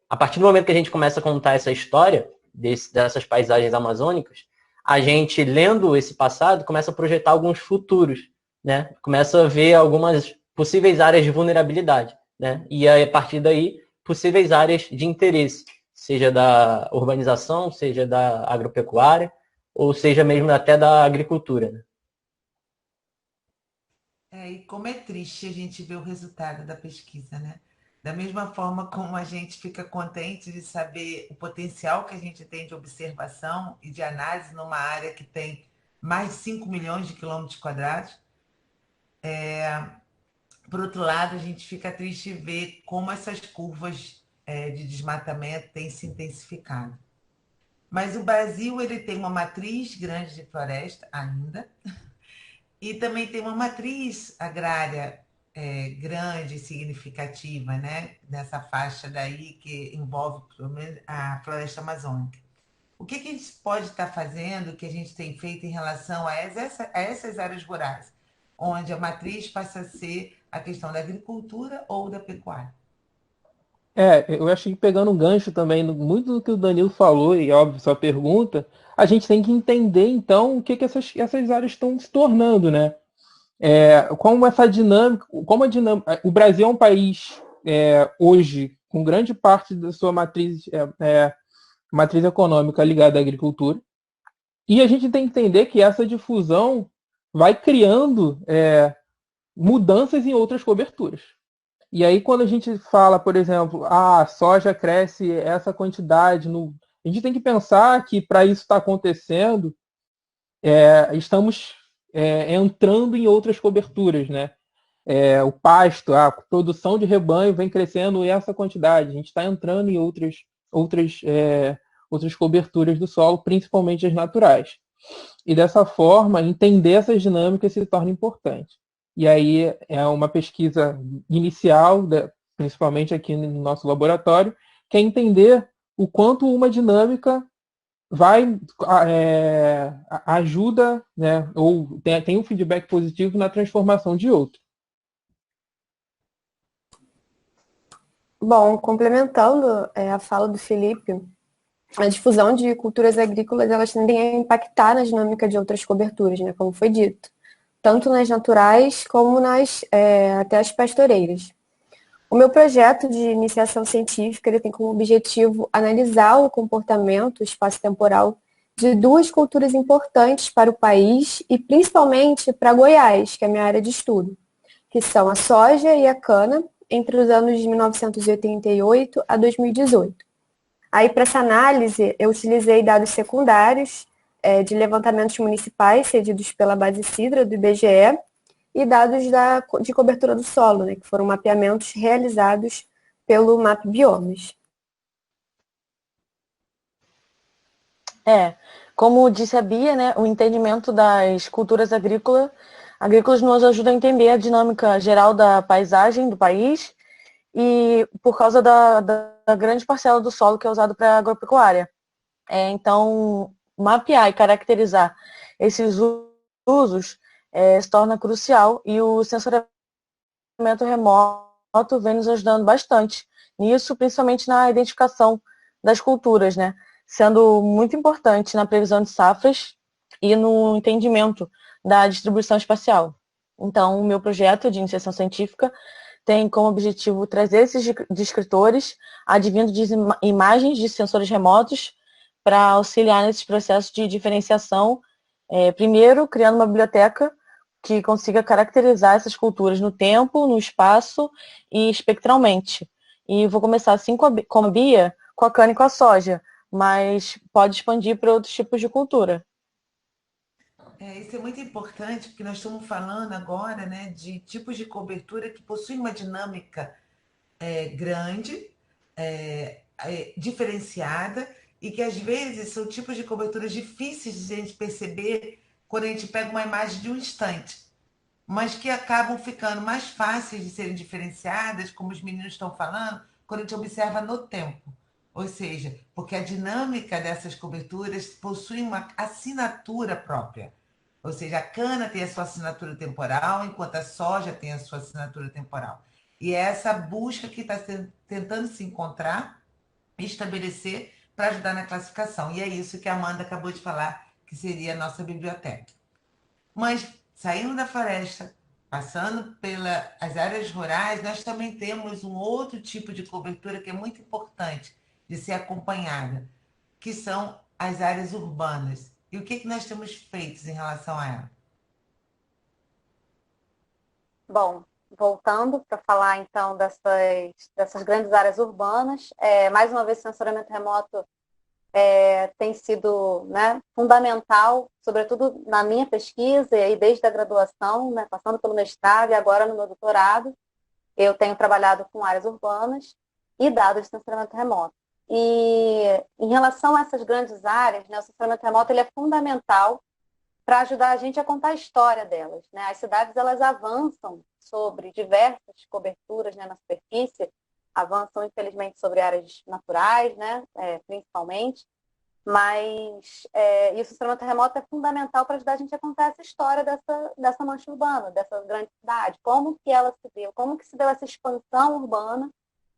a partir do momento que a gente começa a contar essa história dessas paisagens amazônicas, a gente, lendo esse passado, começa a projetar alguns futuros, né? Começa a ver algumas possíveis áreas de vulnerabilidade, né? E aí, a partir daí, possíveis áreas de interesse, seja da urbanização, seja da agropecuária, ou seja mesmo até da agricultura, né? E como é triste a gente ver o resultado da pesquisa, né? Da mesma forma como a gente fica contente de saber o potencial que a gente tem de observação e de análise numa área que tem mais de 5 milhões de quilômetros quadrados, por outro lado, a gente fica triste de ver como essas curvas de desmatamento têm se intensificado. Mas o Brasil ele tem uma matriz grande de floresta ainda, e também tem uma matriz agrária grande e significativa, né? Nessa faixa daí que envolve pelo menos a floresta amazônica. O que a gente pode estar fazendo, o que a gente tem feito em relação a essas áreas rurais, onde a matriz passa a ser a questão da agricultura ou da pecuária? Eu acho que pegando um gancho também, muito do que o Danilo falou, e óbvio, sua pergunta, a gente tem que entender, então, o que essas áreas estão se tornando, né? Como essa dinâmica, o Brasil é um país, hoje, com grande parte da sua matriz econômica ligada à agricultura, e a gente tem que entender que essa difusão vai criando mudanças em outras coberturas. E aí, quando a gente fala, por exemplo, a soja cresce essa quantidade, a gente tem que pensar que, para isso estar acontecendo, estamos entrando em outras coberturas, né? O pasto, a produção de rebanho vem crescendo essa quantidade. A gente está entrando em outras coberturas do solo, principalmente as naturais. E dessa forma, entender essas dinâmicas se torna importante. E aí é uma pesquisa inicial, principalmente aqui no nosso laboratório, que é entender o quanto uma dinâmica ajuda, né, ou tem um feedback positivo na transformação de outra. Bom, complementando a fala do Felipe, a difusão de culturas agrícolas, elas tendem a impactar na dinâmica de outras coberturas, né, como foi dito, tanto nas naturais como até as pastoreiras. O meu projeto de iniciação científica ele tem como objetivo analisar o comportamento espaço-temporal de duas culturas importantes para o país e principalmente para Goiás, que é a minha área de estudo, que são a soja e a cana, entre os anos de 1988 a 2018. Aí, para essa análise, eu utilizei dados secundários de levantamentos municipais cedidos pela Base Cidra, do IBGE, e dados de cobertura do solo, né, que foram mapeamentos realizados pelo MAP Biomas. Como disse a Bia, né, o entendimento das culturas agrícolas nos ajuda a entender a dinâmica geral da paisagem do país e por causa da grande parcela do solo que é usado para agropecuária. Então, mapear e caracterizar esses usos se torna crucial e o sensoriamento remoto vem nos ajudando bastante nisso, principalmente na identificação das culturas, né? Sendo muito importante na previsão de safras e no entendimento da distribuição espacial. Então, o meu projeto de iniciação científica tem como objetivo trazer esses descritores advindo de imagens de sensores remotos para auxiliar nesses processos de diferenciação, primeiro criando uma biblioteca que consiga caracterizar essas culturas no tempo, no espaço e espectralmente. E vou começar assim com a Bia, com a cana e com a soja, mas pode expandir para outros tipos de cultura. Isso é muito importante, porque nós estamos falando agora, né, de tipos de cobertura que possuem uma dinâmica grande, diferenciada, e que às vezes são tipos de coberturas difíceis de a gente perceber quando a gente pega uma imagem de um instante, mas que acabam ficando mais fáceis de serem diferenciadas, como os meninos estão falando, quando a gente observa no tempo. Ou seja, porque a dinâmica dessas coberturas possui uma assinatura própria. Ou seja, a cana tem a sua assinatura temporal, enquanto a soja tem a sua assinatura temporal. E é essa busca que está tentando se encontrar e estabelecer para ajudar na classificação. E é isso que a Amanda acabou de falar, que seria a nossa biblioteca. Mas, saindo da floresta, passando pelas áreas rurais, nós também temos um outro tipo de cobertura que é muito importante de ser acompanhada, que são as áreas urbanas. E o que nós temos feito em relação a ela? Bom, voltando para falar então dessas grandes áreas urbanas, mais uma vez o sensoriamento remoto tem sido, né, fundamental, sobretudo na minha pesquisa, e aí desde a graduação, né, passando pelo mestrado e agora no meu doutorado, eu tenho trabalhado com áreas urbanas e dados de sensoriamento remoto. E em relação a essas grandes áreas, né, o sensoriamento remoto ele é fundamental para ajudar a gente a contar a história delas, né? As cidades elas avançam sobre diversas coberturas, né, na superfície, avançam infelizmente sobre áreas naturais, né, principalmente, mas e o sensoriamento remoto é fundamental para ajudar a gente a contar essa história dessa mancha urbana, dessa grande cidade, como que ela se deu, como que se deu essa expansão urbana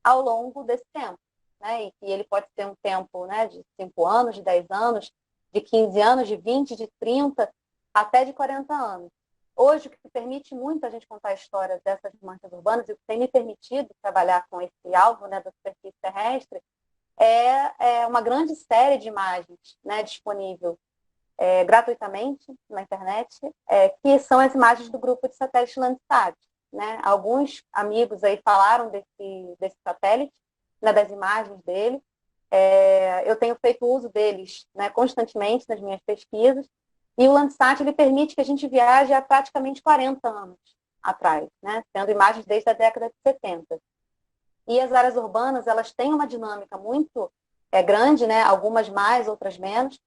ao longo desse tempo. Né? E ele pode ter um tempo, né, de 5 anos, de 10 anos, de 15 anos, de 20, de 30, até de 40 anos. Hoje, o que permite muito a gente contar a história dessas manchas urbanas, e o que tem me permitido trabalhar com esse alvo, né, da superfície terrestre, é uma grande série de imagens, né, disponível gratuitamente na internet, que são as imagens do grupo de satélite Landsat. Né? Alguns amigos aí falaram desse satélite, né, das imagens dele. Eu tenho feito uso deles, né, constantemente nas minhas pesquisas. E o Landsat ele permite que a gente viaje há praticamente 40 anos atrás, né? Tendo imagens desde a década de 70. E as áreas urbanas, elas têm uma dinâmica muito grande, né? Algumas mais, outras menos.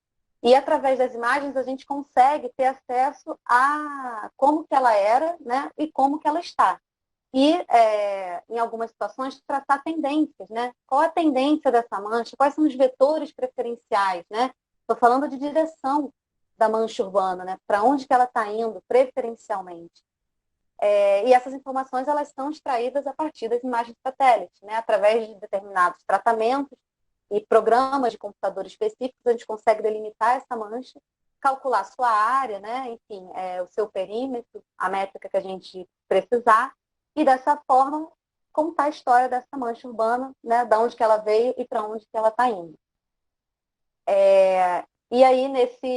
E através das imagens a gente consegue ter acesso a como que ela era, né? E como que ela está. E, em algumas situações, traçar tendências, né? Qual a tendência dessa mancha? Quais são os vetores preferenciais, né? Estou falando de direção da mancha urbana, né? Para onde que ela está indo, preferencialmente. E essas informações, elas são extraídas a partir das imagens de satélite, né? Através de determinados tratamentos e programas de computador específicos, a gente consegue delimitar essa mancha, calcular sua área, né? Enfim, o seu perímetro, a métrica que a gente precisar, e dessa forma contar a história dessa mancha urbana, né, da onde que ela veio e para onde que ela está indo. E aí,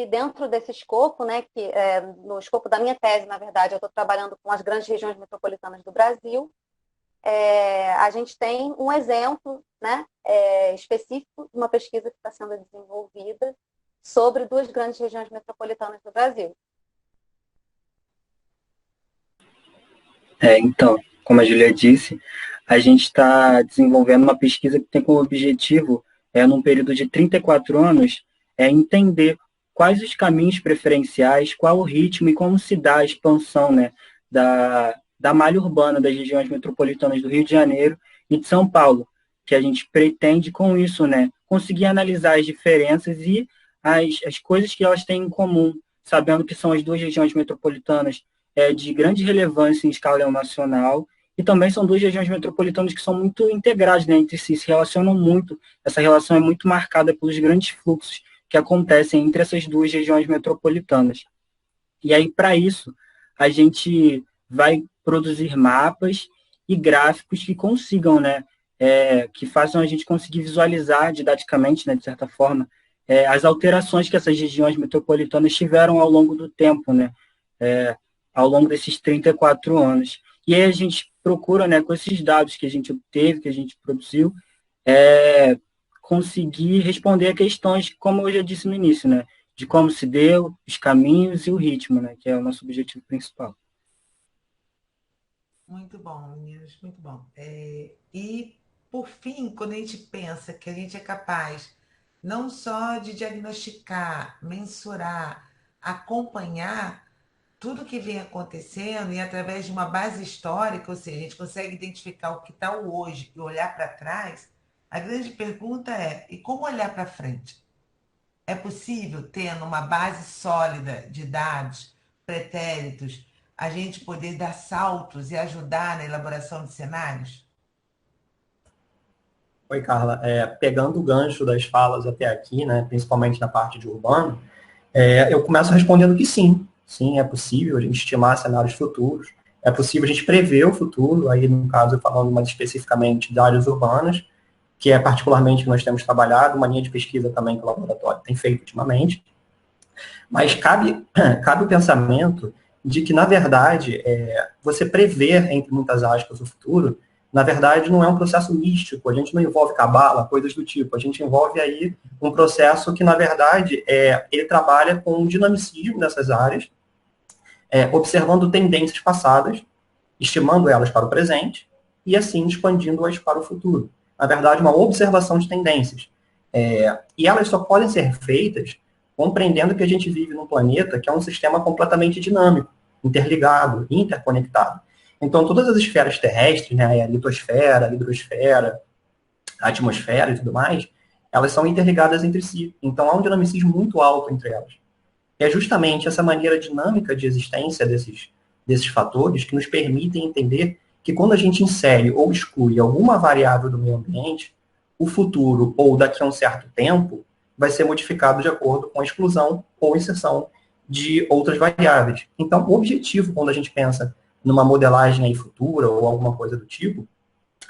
dentro desse escopo, né, no escopo da minha tese, na verdade, eu estou trabalhando com as grandes regiões metropolitanas do Brasil, a gente tem um exemplo, né, específico de uma pesquisa que está sendo desenvolvida sobre 2 grandes regiões metropolitanas do Brasil. Então, como a Julia disse, a gente está desenvolvendo uma pesquisa que tem como objetivo, num período de 34 anos, entender quais os caminhos preferenciais, qual o ritmo e como se dá a expansão, né, da malha urbana das regiões metropolitanas do Rio de Janeiro e de São Paulo, que a gente pretende com isso, né, conseguir analisar as diferenças e as coisas que elas têm em comum, sabendo que são as 2 regiões metropolitanas de grande relevância em escala nacional, e também são 2 regiões metropolitanas que são muito integradas, né, entre si, se relacionam muito. Essa relação é muito marcada pelos grandes fluxos que acontecem entre essas 2 regiões metropolitanas. E aí, para isso, a gente vai produzir mapas e gráficos que consigam, né, que façam a gente conseguir visualizar didaticamente, né, de certa forma, as alterações que essas regiões metropolitanas tiveram ao longo do tempo, né, ao longo desses 34 anos. E aí a gente procura, né, com esses dados que a gente obteve, que a gente produziu, conseguir responder a questões, como eu já disse no início, né, de como se deu, os caminhos e o ritmo, né, que é o nosso objetivo principal. Muito bom, meninos, muito bom. E, por fim, quando a gente pensa que a gente é capaz não só de diagnosticar, mensurar, acompanhar tudo que vem acontecendo e através de uma base histórica, ou seja, a gente consegue identificar o que está hoje e olhar para trás, a grande pergunta e como olhar para frente? É possível, tendo uma base sólida de dados, pretéritos, a gente poder dar saltos e ajudar na elaboração de cenários? Oi, Carla. Pegando o gancho das falas até aqui, né, principalmente na parte de urbano, eu começo respondendo que sim. Sim, é possível a gente estimar cenários futuros. É possível a gente prever o futuro, aí no caso falando mais especificamente de áreas urbanas, que é particularmente que nós temos trabalhado, uma linha de pesquisa também que o laboratório tem feito ultimamente. Mas cabe o pensamento de que, na verdade, você prever, entre muitas aspas, o futuro, na verdade, não é um processo místico, a gente não envolve cabala, coisas do tipo, a gente envolve aí um processo que, na verdade, ele trabalha com o dinamicismo dessas áreas, observando tendências passadas, estimando elas para o presente, e assim expandindo-as para o futuro. Na verdade, uma observação de tendências. E elas só podem ser feitas compreendendo que a gente vive num planeta que é um sistema completamente dinâmico, interligado, interconectado. Então, todas as esferas terrestres, né, a litosfera, a hidrosfera, a atmosfera e tudo mais, elas são interligadas entre si. Então, há um dinamicismo muito alto entre elas. E é justamente essa maneira dinâmica de existência desses fatores que nos permitem entender que quando a gente insere ou exclui alguma variável do meio ambiente, o futuro, ou daqui a um certo tempo, vai ser modificado de acordo com a exclusão ou inserção de outras variáveis. Então, o objetivo, quando a gente pensa numa modelagem aí futura ou alguma coisa do tipo,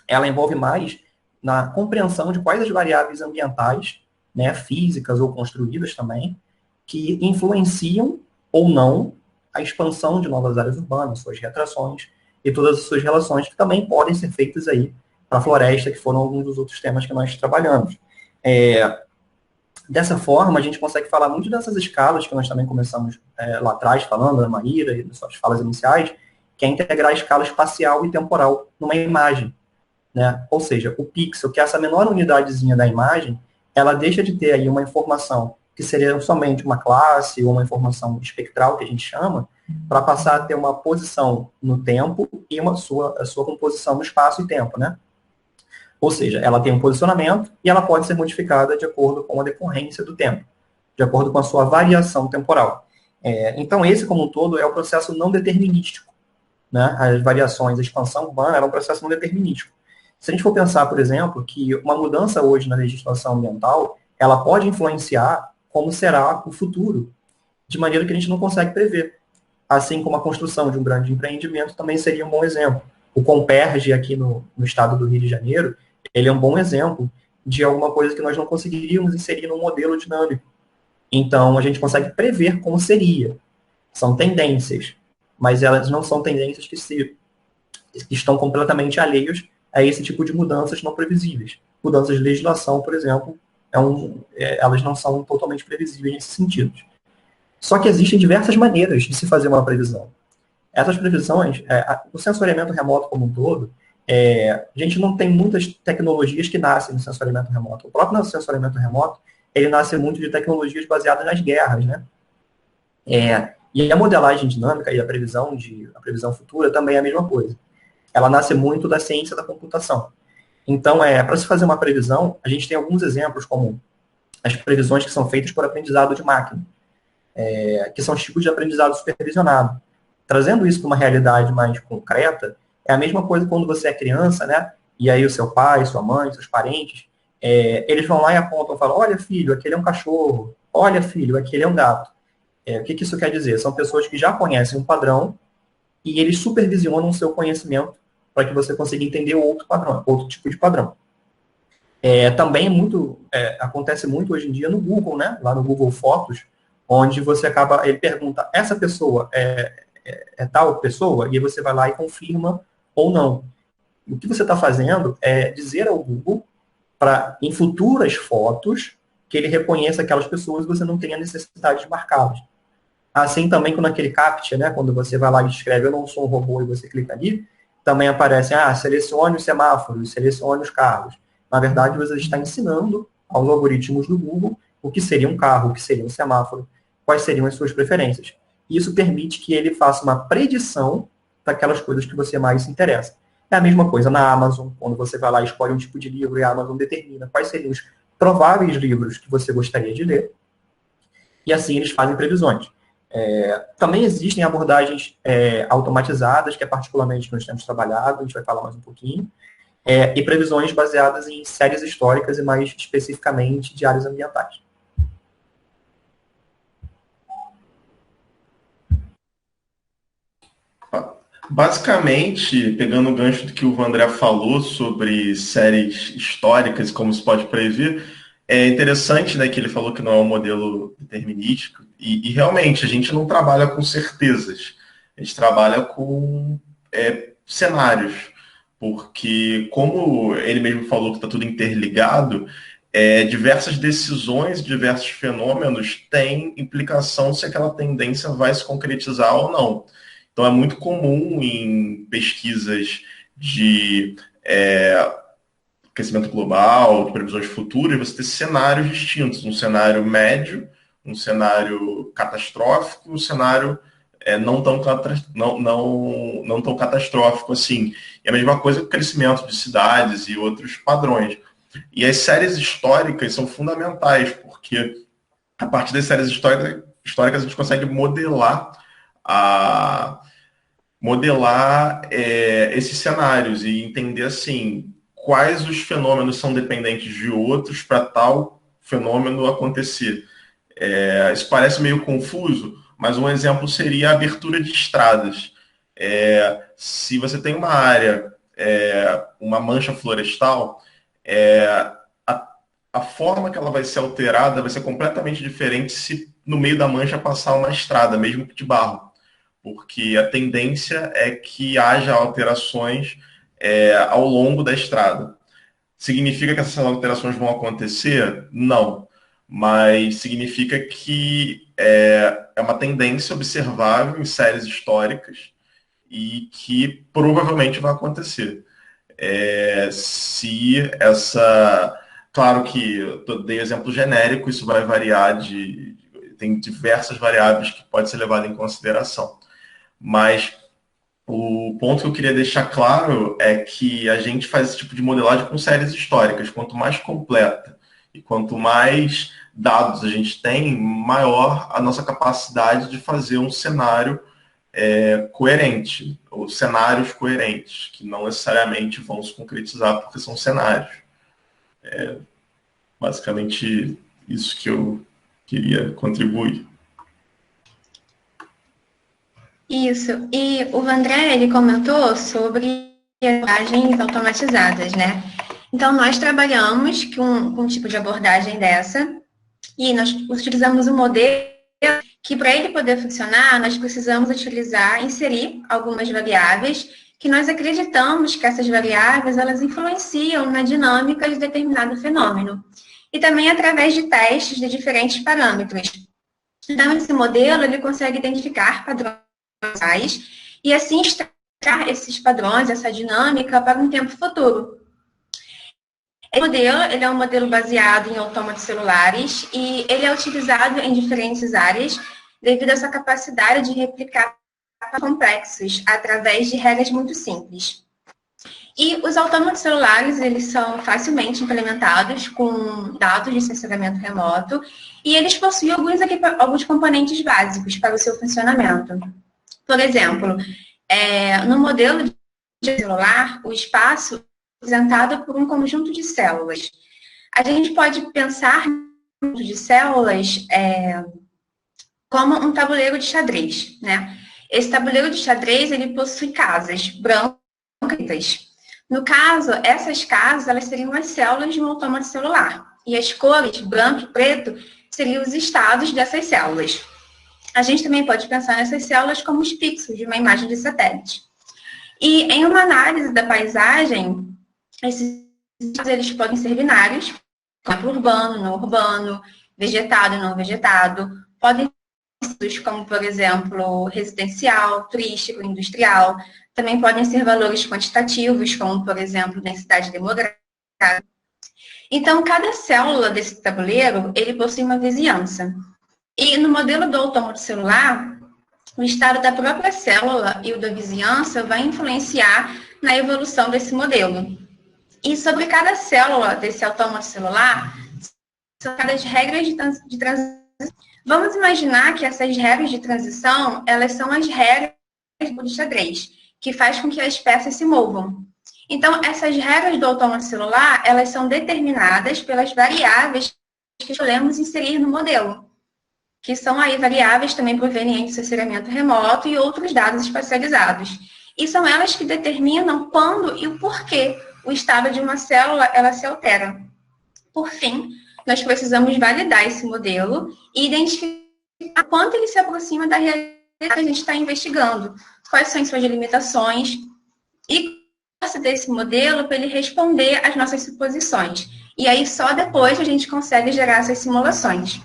ela envolve mais na compreensão de quais as variáveis ambientais, né, físicas ou construídas também, que influenciam ou não a expansão de novas áreas urbanas, suas retrações e todas as suas relações que também podem ser feitas aí para a floresta, que foram alguns dos outros temas que nós trabalhamos. Dessa forma, a gente consegue falar muito dessas escalas que nós também começamos lá atrás falando, da Maíra e das suas falas iniciais, que é integrar a escala espacial e temporal numa imagem, né? Ou seja, o pixel, que é essa menor unidadezinha da imagem, ela deixa de ter aí uma informação que seria somente uma classe ou uma informação espectral, que a gente chama, para passar a ter uma posição no tempo e a sua composição no espaço e tempo, né? Ou seja, ela tem um posicionamento e ela pode ser modificada de acordo com a decorrência do tempo, de acordo com a sua variação temporal. Então, esse, como um todo, é o processo não determinístico, né? As variações, a expansão urbana é um processo não determinístico. Se a gente for pensar, por exemplo, que uma mudança hoje na legislação ambiental, ela pode influenciar como será o futuro, de maneira que a gente não consegue prever. Assim como a construção de um grande empreendimento também seria um bom exemplo. O Comperge aqui no estado do Rio de Janeiro, ele é um bom exemplo de alguma coisa que nós não conseguiríamos inserir num modelo dinâmico. Então, a gente consegue prever como seria. São tendências, mas elas não são tendências que estão completamente alheias a esse tipo de mudanças não previsíveis. Mudanças de legislação, por exemplo, elas não são totalmente previsíveis nesse sentido. Só que existem diversas maneiras de se fazer uma previsão. Essas previsões, o sensoriamento remoto como um todo, a gente não tem muitas tecnologias que nascem no sensoriamento remoto. O próprio sensoriamento remoto, ele nasce muito de tecnologias baseadas nas guerras, né? E a modelagem dinâmica e a previsão futura também é a mesma coisa. Ela nasce muito da ciência da computação. Então, para se fazer uma previsão, a gente tem alguns exemplos, como as previsões que são feitas por aprendizado de máquina, que são os tipos de aprendizado supervisionado. Trazendo isso para uma realidade mais concreta, é a mesma coisa quando você é criança, né? E aí o seu pai, sua mãe, seus parentes, eles vão lá e apontam e falam, olha, filho, aquele é um cachorro. Olha, filho, aquele é um gato. O que isso quer dizer? São pessoas que já conhecem um padrão e eles supervisionam o seu conhecimento para que você consiga entender outro tipo de padrão. Também acontece muito hoje em dia no Google, né? Lá no Google Fotos, onde ele pergunta, essa pessoa é tal pessoa? E aí você vai lá e confirma ou não. E o que você está fazendo é dizer ao Google, em futuras fotos, que ele reconheça aquelas pessoas e você não tenha necessidade de marcá-las. Assim também com aquele CAPTCHA, né? Quando você vai lá e escreve, eu não sou um robô, e você clica ali, também aparece, selecione os semáforos, selecione os carros. Na verdade, você está ensinando aos algoritmos do Google o que seria um carro, o que seria um semáforo, quais seriam as suas preferências. Isso permite que ele faça uma predição daquelas coisas que você mais se interessa. É a mesma coisa na Amazon, quando você vai lá e escolhe um tipo de livro e a Amazon determina quais seriam os prováveis livros que você gostaria de ler, e assim eles fazem previsões. Também existem abordagens automatizadas, que é particularmente que nós temos trabalhado, a gente vai falar mais um pouquinho, e previsões baseadas em séries históricas e mais especificamente de áreas ambientais. Basicamente, pegando o gancho do que o Vandré falou sobre séries históricas e como se pode prever, é interessante, né, que ele falou que não é um modelo determinístico, e realmente a gente não trabalha com certezas, a gente trabalha com cenários, porque como ele mesmo falou que está tudo interligado, diversas decisões, diversos fenômenos têm implicação se aquela tendência vai se concretizar ou não. Então é muito comum em pesquisas de aquecimento global, de previsões futuras, você ter cenários distintos, um cenário médio, um cenário catastrófico, um cenário não tão catastrófico assim. E a mesma coisa com o crescimento de cidades e outros padrões. E as séries históricas são fundamentais, porque a partir das séries históricas a gente consegue modelar esses cenários e entender assim quais os fenômenos são dependentes de outros para tal fenômeno acontecer. Isso parece meio confuso, mas um exemplo seria a abertura de estradas. Se você tem uma área, uma mancha florestal, a forma que ela vai ser alterada vai ser completamente diferente se no meio da mancha passar uma estrada, mesmo que de barro. Porque a tendência é que haja alterações ao longo da estrada. Significa que essas alterações vão acontecer? Não. mas significa que é uma tendência observável em séries históricas e que provavelmente vai acontecer. Se essa... Claro que eu dei exemplo genérico, isso vai variar tem diversas variáveis que podem ser levadas em consideração. Mas o ponto que eu queria deixar claro é que a gente faz esse tipo de modelagem com séries históricas. Quanto mais completa e quanto mais dados a gente tem, maior a nossa capacidade de fazer um cenário coerente, ou cenários coerentes, que não necessariamente vão se concretizar porque são cenários. Basicamente isso que eu queria contribuir. Isso. E o Vandré, ele comentou sobre abordagens automatizadas, né? Então, nós trabalhamos com um tipo de abordagem dessa e nós utilizamos um modelo que, para ele poder funcionar, nós precisamos inserir algumas variáveis que nós acreditamos que essas variáveis, elas influenciam na dinâmica de determinado fenômeno. E também através de testes de diferentes parâmetros. Então, esse modelo, ele consegue identificar padrões e assim extrair esses padrões, essa dinâmica para um tempo futuro. Esse modelo, ele é um modelo baseado em autômatos celulares e ele é utilizado em diferentes áreas devido a sua capacidade de replicar complexos através de regras muito simples. E os autômatos celulares, eles são facilmente implementados com dados de sensoramento remoto e eles possuem alguns componentes básicos para o seu funcionamento. Por exemplo, no modelo de celular, o espaço é representado por um conjunto de células. A gente pode pensar no conjunto de células como um tabuleiro de xadrez, né? Esse tabuleiro de xadrez, ele possui casas brancas e pretas. No caso, essas casas, elas seriam as células de um autômato celular. E as cores, branco e preto, seriam os estados dessas células. A gente também pode pensar nessas células como os pixels de uma imagem de satélite. E em uma análise da paisagem, esses eles podem ser binários, como urbano, não urbano, vegetado, não vegetado. Podem ser como, por exemplo, residencial, turístico, industrial. Também podem ser valores quantitativos, como, por exemplo, densidade demográfica. Então, cada célula desse tabuleiro, ele possui uma vizinhança. E no modelo do autômato celular, o estado da própria célula e o da vizinhança vai influenciar na evolução desse modelo. E sobre cada célula desse autômato celular, são as regras de transição. Vamos imaginar que essas regras de transição, elas são as regras do xadrez, que faz com que as peças se movam. Então, essas regras do autômato celular, elas são determinadas pelas variáveis que escolhemos inserir no modelo, que são aí variáveis também provenientes do sensoramento remoto e outros dados espacializados. E são elas que determinam quando e o porquê o estado de uma célula ela se altera. Por fim, nós precisamos validar esse modelo e identificar quanto ele se aproxima da realidade que a gente está investigando, quais são suas limitações e desse modelo para ele responder às nossas suposições. E aí só depois a gente consegue gerar essas simulações.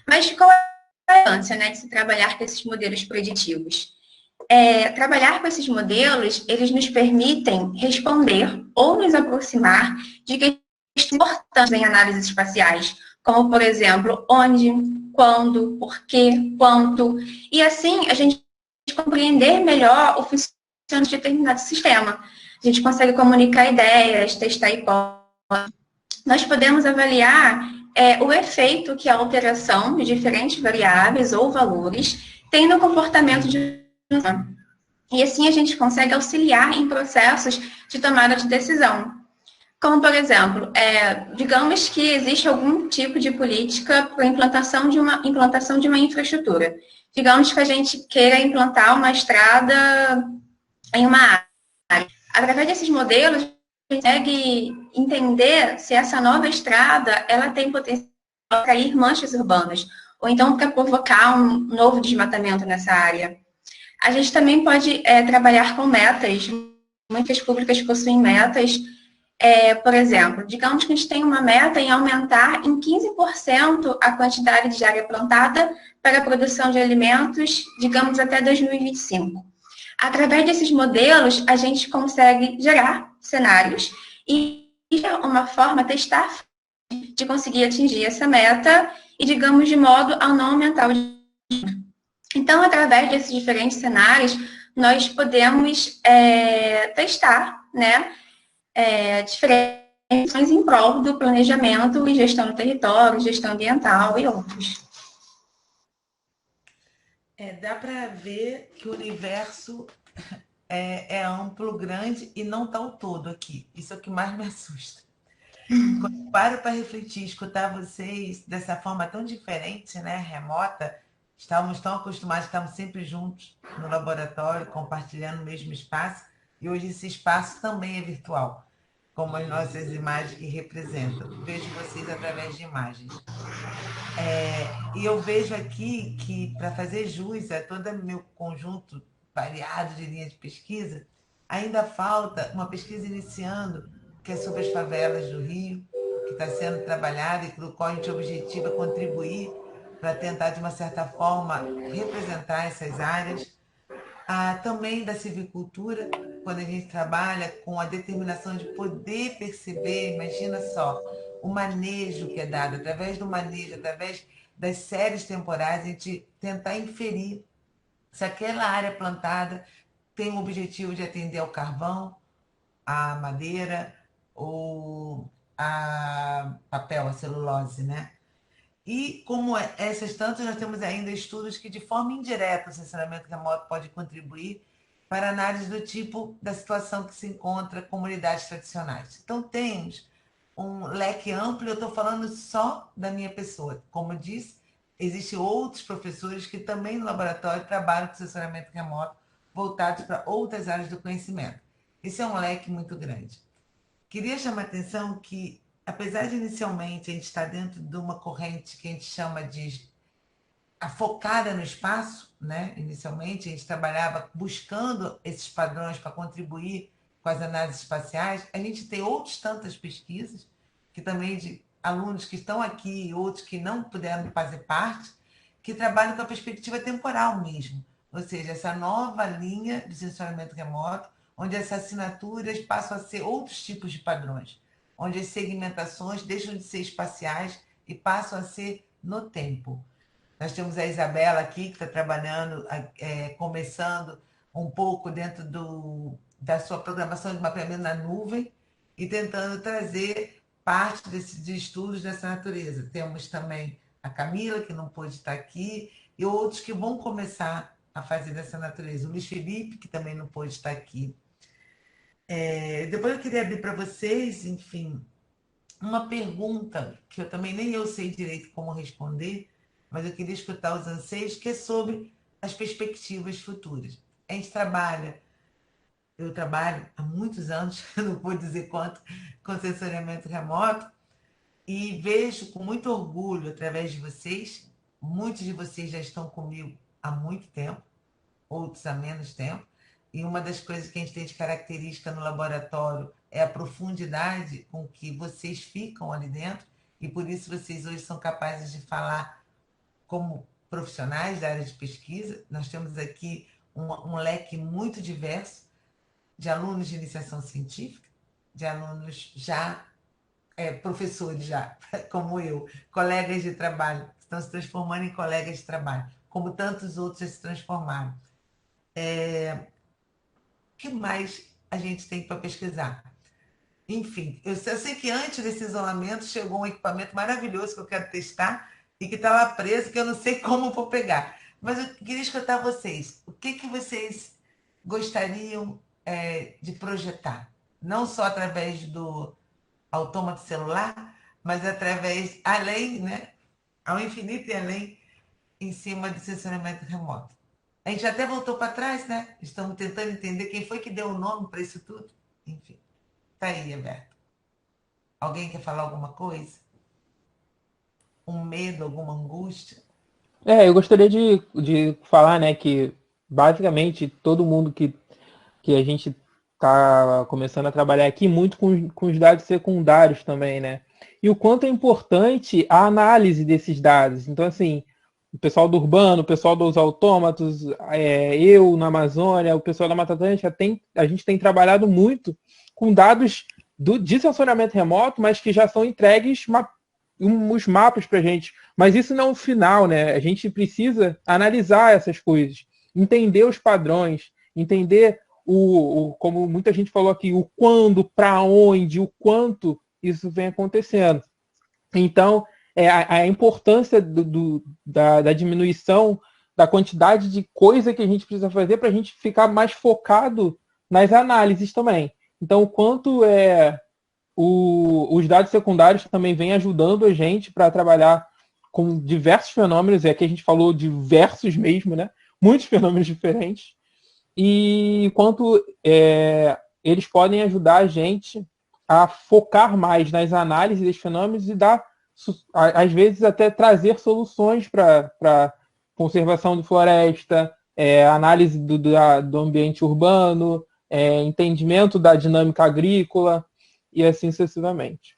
Mas qual é a importância, né, de se trabalhar com esses modelos preditivos? Trabalhar com esses modelos, eles nos permitem responder ou nos aproximar de questões importantes em análises espaciais, como, por exemplo, onde, quando, porquê, quanto, e assim a gente compreender melhor o funcionamento de determinado sistema. A gente consegue comunicar ideias, testar hipóteses. Nós podemos avaliar o efeito que a alteração de diferentes variáveis ou valores tem no comportamento de e assim a gente consegue auxiliar em processos de tomada de decisão. Como, por exemplo, digamos que existe algum tipo de política para a implantação de uma infraestrutura. Digamos que a gente queira implantar uma estrada em uma área. Através desses modelos, a gente consegue entender se essa nova estrada ela tem potencial para atrair manchas urbanas, ou então para provocar um novo desmatamento nessa área. A gente também pode trabalhar com metas. Muitas públicas possuem metas Por exemplo, digamos que a gente tem uma meta em aumentar em 15% a quantidade de área plantada para a produção de alimentos, digamos, até 2025. Através desses modelos, a gente consegue gerar cenários e, de uma forma, testar de conseguir atingir essa meta e, digamos, de modo a não aumentar o. Então, através desses diferentes cenários, nós podemos testar, né, diferentes ações em prol do planejamento e gestão do território, gestão ambiental e outros. Dá para ver que o universo é amplo, grande e não está o todo aqui. Isso é o que mais me assusta. Quando eu paro para refletir, escutar vocês dessa forma tão diferente, né, remota, estávamos tão acostumados, estávamos sempre juntos no laboratório, compartilhando o mesmo espaço, e hoje esse espaço também é virtual, como as nossas imagens que representam. Vejo vocês através de imagens. E eu vejo aqui que, para fazer jus a todo o meu conjunto variado de linhas de pesquisa, ainda falta uma pesquisa iniciando, que é sobre as favelas do Rio, que está sendo trabalhada e do qual a gente objetiva contribuir para tentar, de uma certa forma, representar essas áreas. Também da civicultura, quando a gente trabalha com a determinação de poder perceber, imagina só, o manejo que é dado, através do manejo, através das séries temporais, a gente tentar inferir se aquela área plantada tem o objetivo de atender ao carvão, à madeira ou a papel, a celulose, né? E como essas tantas, nós temos ainda estudos que, de forma indireta, o sensoramento remoto pode contribuir para análise do tipo da situação que se encontra comunidades tradicionais. Então, temos um leque amplo, eu estou falando só da minha pessoa. Como eu disse, existem outros professores que também no laboratório trabalham com sensoramento remoto, voltados para outras áreas do conhecimento. Esse é um leque muito grande. Queria chamar a atenção que, apesar de inicialmente a gente estar dentro de uma corrente que a gente chama de focada no espaço, né? Inicialmente a gente trabalhava buscando esses padrões para contribuir com as análises espaciais, a gente tem outras tantas pesquisas, que também de alunos que estão aqui e outros que não puderam fazer parte, que trabalham com a perspectiva temporal mesmo, ou seja, essa nova linha de sensoramento remoto, onde essas assinaturas passam a ser outros tipos de padrões, onde as segmentações deixam de ser espaciais e passam a ser no tempo. Nós temos a Isabela aqui, que está trabalhando, começando um pouco dentro da sua programação de mapeamento na nuvem e tentando trazer parte de estudos dessa natureza. Temos também a Camila, que não pôde estar aqui, e outros que vão começar a fazer dessa natureza. O Luiz Felipe, que também não pôde estar aqui. Depois eu queria abrir para vocês, enfim, uma pergunta que eu também nem eu sei direito como responder, mas eu queria escutar os anseios, que é sobre as perspectivas futuras. A gente eu trabalho há muitos anos, não vou dizer quanto, com sensoriamento remoto, e vejo com muito orgulho, através de vocês, muitos de vocês já estão comigo há muito tempo, outros há menos tempo, e uma das coisas que a gente tem de característica no laboratório é a profundidade com que vocês ficam ali dentro, e por isso vocês hoje são capazes de falar como profissionais da área de pesquisa. Nós temos aqui um leque muito diverso de alunos de iniciação científica, de alunos já, professores já, como eu, colegas de trabalho, que estão se transformando em colegas de trabalho, como tantos outros já se transformaram. O que mais a gente tem para pesquisar? Enfim, eu sei que antes desse isolamento chegou um equipamento maravilhoso que eu quero testar e que estava preso, que eu não sei como vou pegar. Mas eu queria escutar vocês. O que vocês gostariam de projetar? Não só através do autômato celular, mas através, além, né? Ao infinito e além, em cima do sensoramento remoto. A gente até voltou para trás, né? Estamos tentando entender quem foi que deu o nome para isso tudo. Enfim, tá aí, Alberto. Alguém quer falar alguma coisa? Um medo, alguma angústia? Eu gostaria de falar, né, que basicamente todo mundo que a gente tá começando a trabalhar aqui muito com os dados secundários também, né? E o quanto é importante a análise desses dados. Então, assim, o pessoal do urbano, o pessoal dos autômatos, eu na Amazônia, o pessoal da Mata Atlântica, a gente tem trabalhado muito com dados de sensoriamento remoto, mas que já são entregues os mapas para a gente. Mas isso não é o final, né? A gente precisa analisar essas coisas, entender os padrões, entender como muita gente falou aqui, o quando, para onde, o quanto isso vem acontecendo. Então, a importância da diminuição da quantidade de coisa que a gente precisa fazer para a gente ficar mais focado nas análises também. Então, o quanto os dados secundários também vêm ajudando a gente para trabalhar com diversos fenômenos, aqui a gente falou diversos mesmo, né? Muitos fenômenos diferentes, e quanto eles podem ajudar a gente a focar mais nas análises dos fenômenos e dar, às vezes, até trazer soluções para conservação de floresta, análise do ambiente urbano, entendimento da dinâmica agrícola e assim sucessivamente.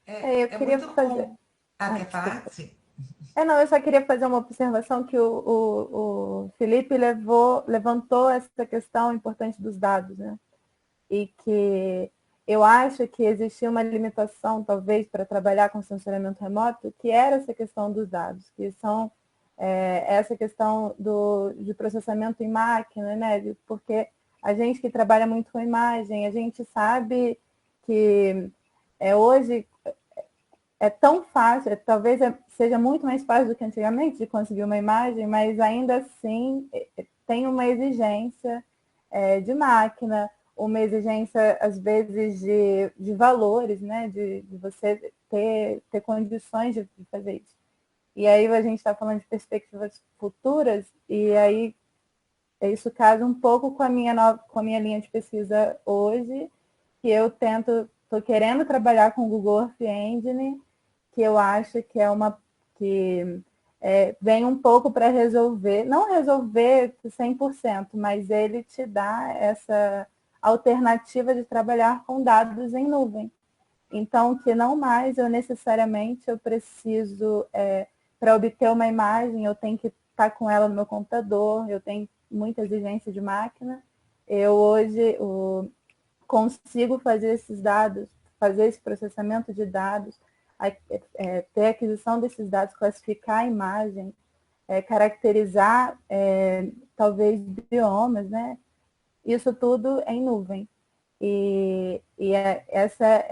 Eu queria fazer... quer falar? Sim. Não, eu só queria fazer uma observação que o Felipe levantou essa questão importante dos dados, né? E que eu acho que existia uma limitação, talvez, para trabalhar com sensoriamento remoto, que era essa questão dos dados, que são essa questão de processamento em máquina, né? Porque a gente que trabalha muito com imagem, a gente sabe que hoje é tão fácil, talvez seja muito mais fácil do que antigamente de conseguir uma imagem, mas ainda assim tem uma exigência de máquina, uma exigência, às vezes, de valores, né? De você ter condições de fazer isso. E aí a gente está falando de perspectivas futuras, e aí isso casa um pouco com a minha linha de pesquisa hoje, que eu estou querendo trabalhar com o Google Earth Engine, que eu acho que vem um pouco para resolver, não resolver 100%, mas ele te dá essa alternativa de trabalhar com dados em nuvem. Então, que não mais necessariamente eu preciso, para obter uma imagem, eu tenho que estar com ela no meu computador, eu tenho muita exigência de máquina. Eu hoje consigo fazer esses dados, fazer esse processamento de dados, ter a aquisição desses dados, classificar a imagem, caracterizar talvez biomas, né? Isso tudo em nuvem. Essa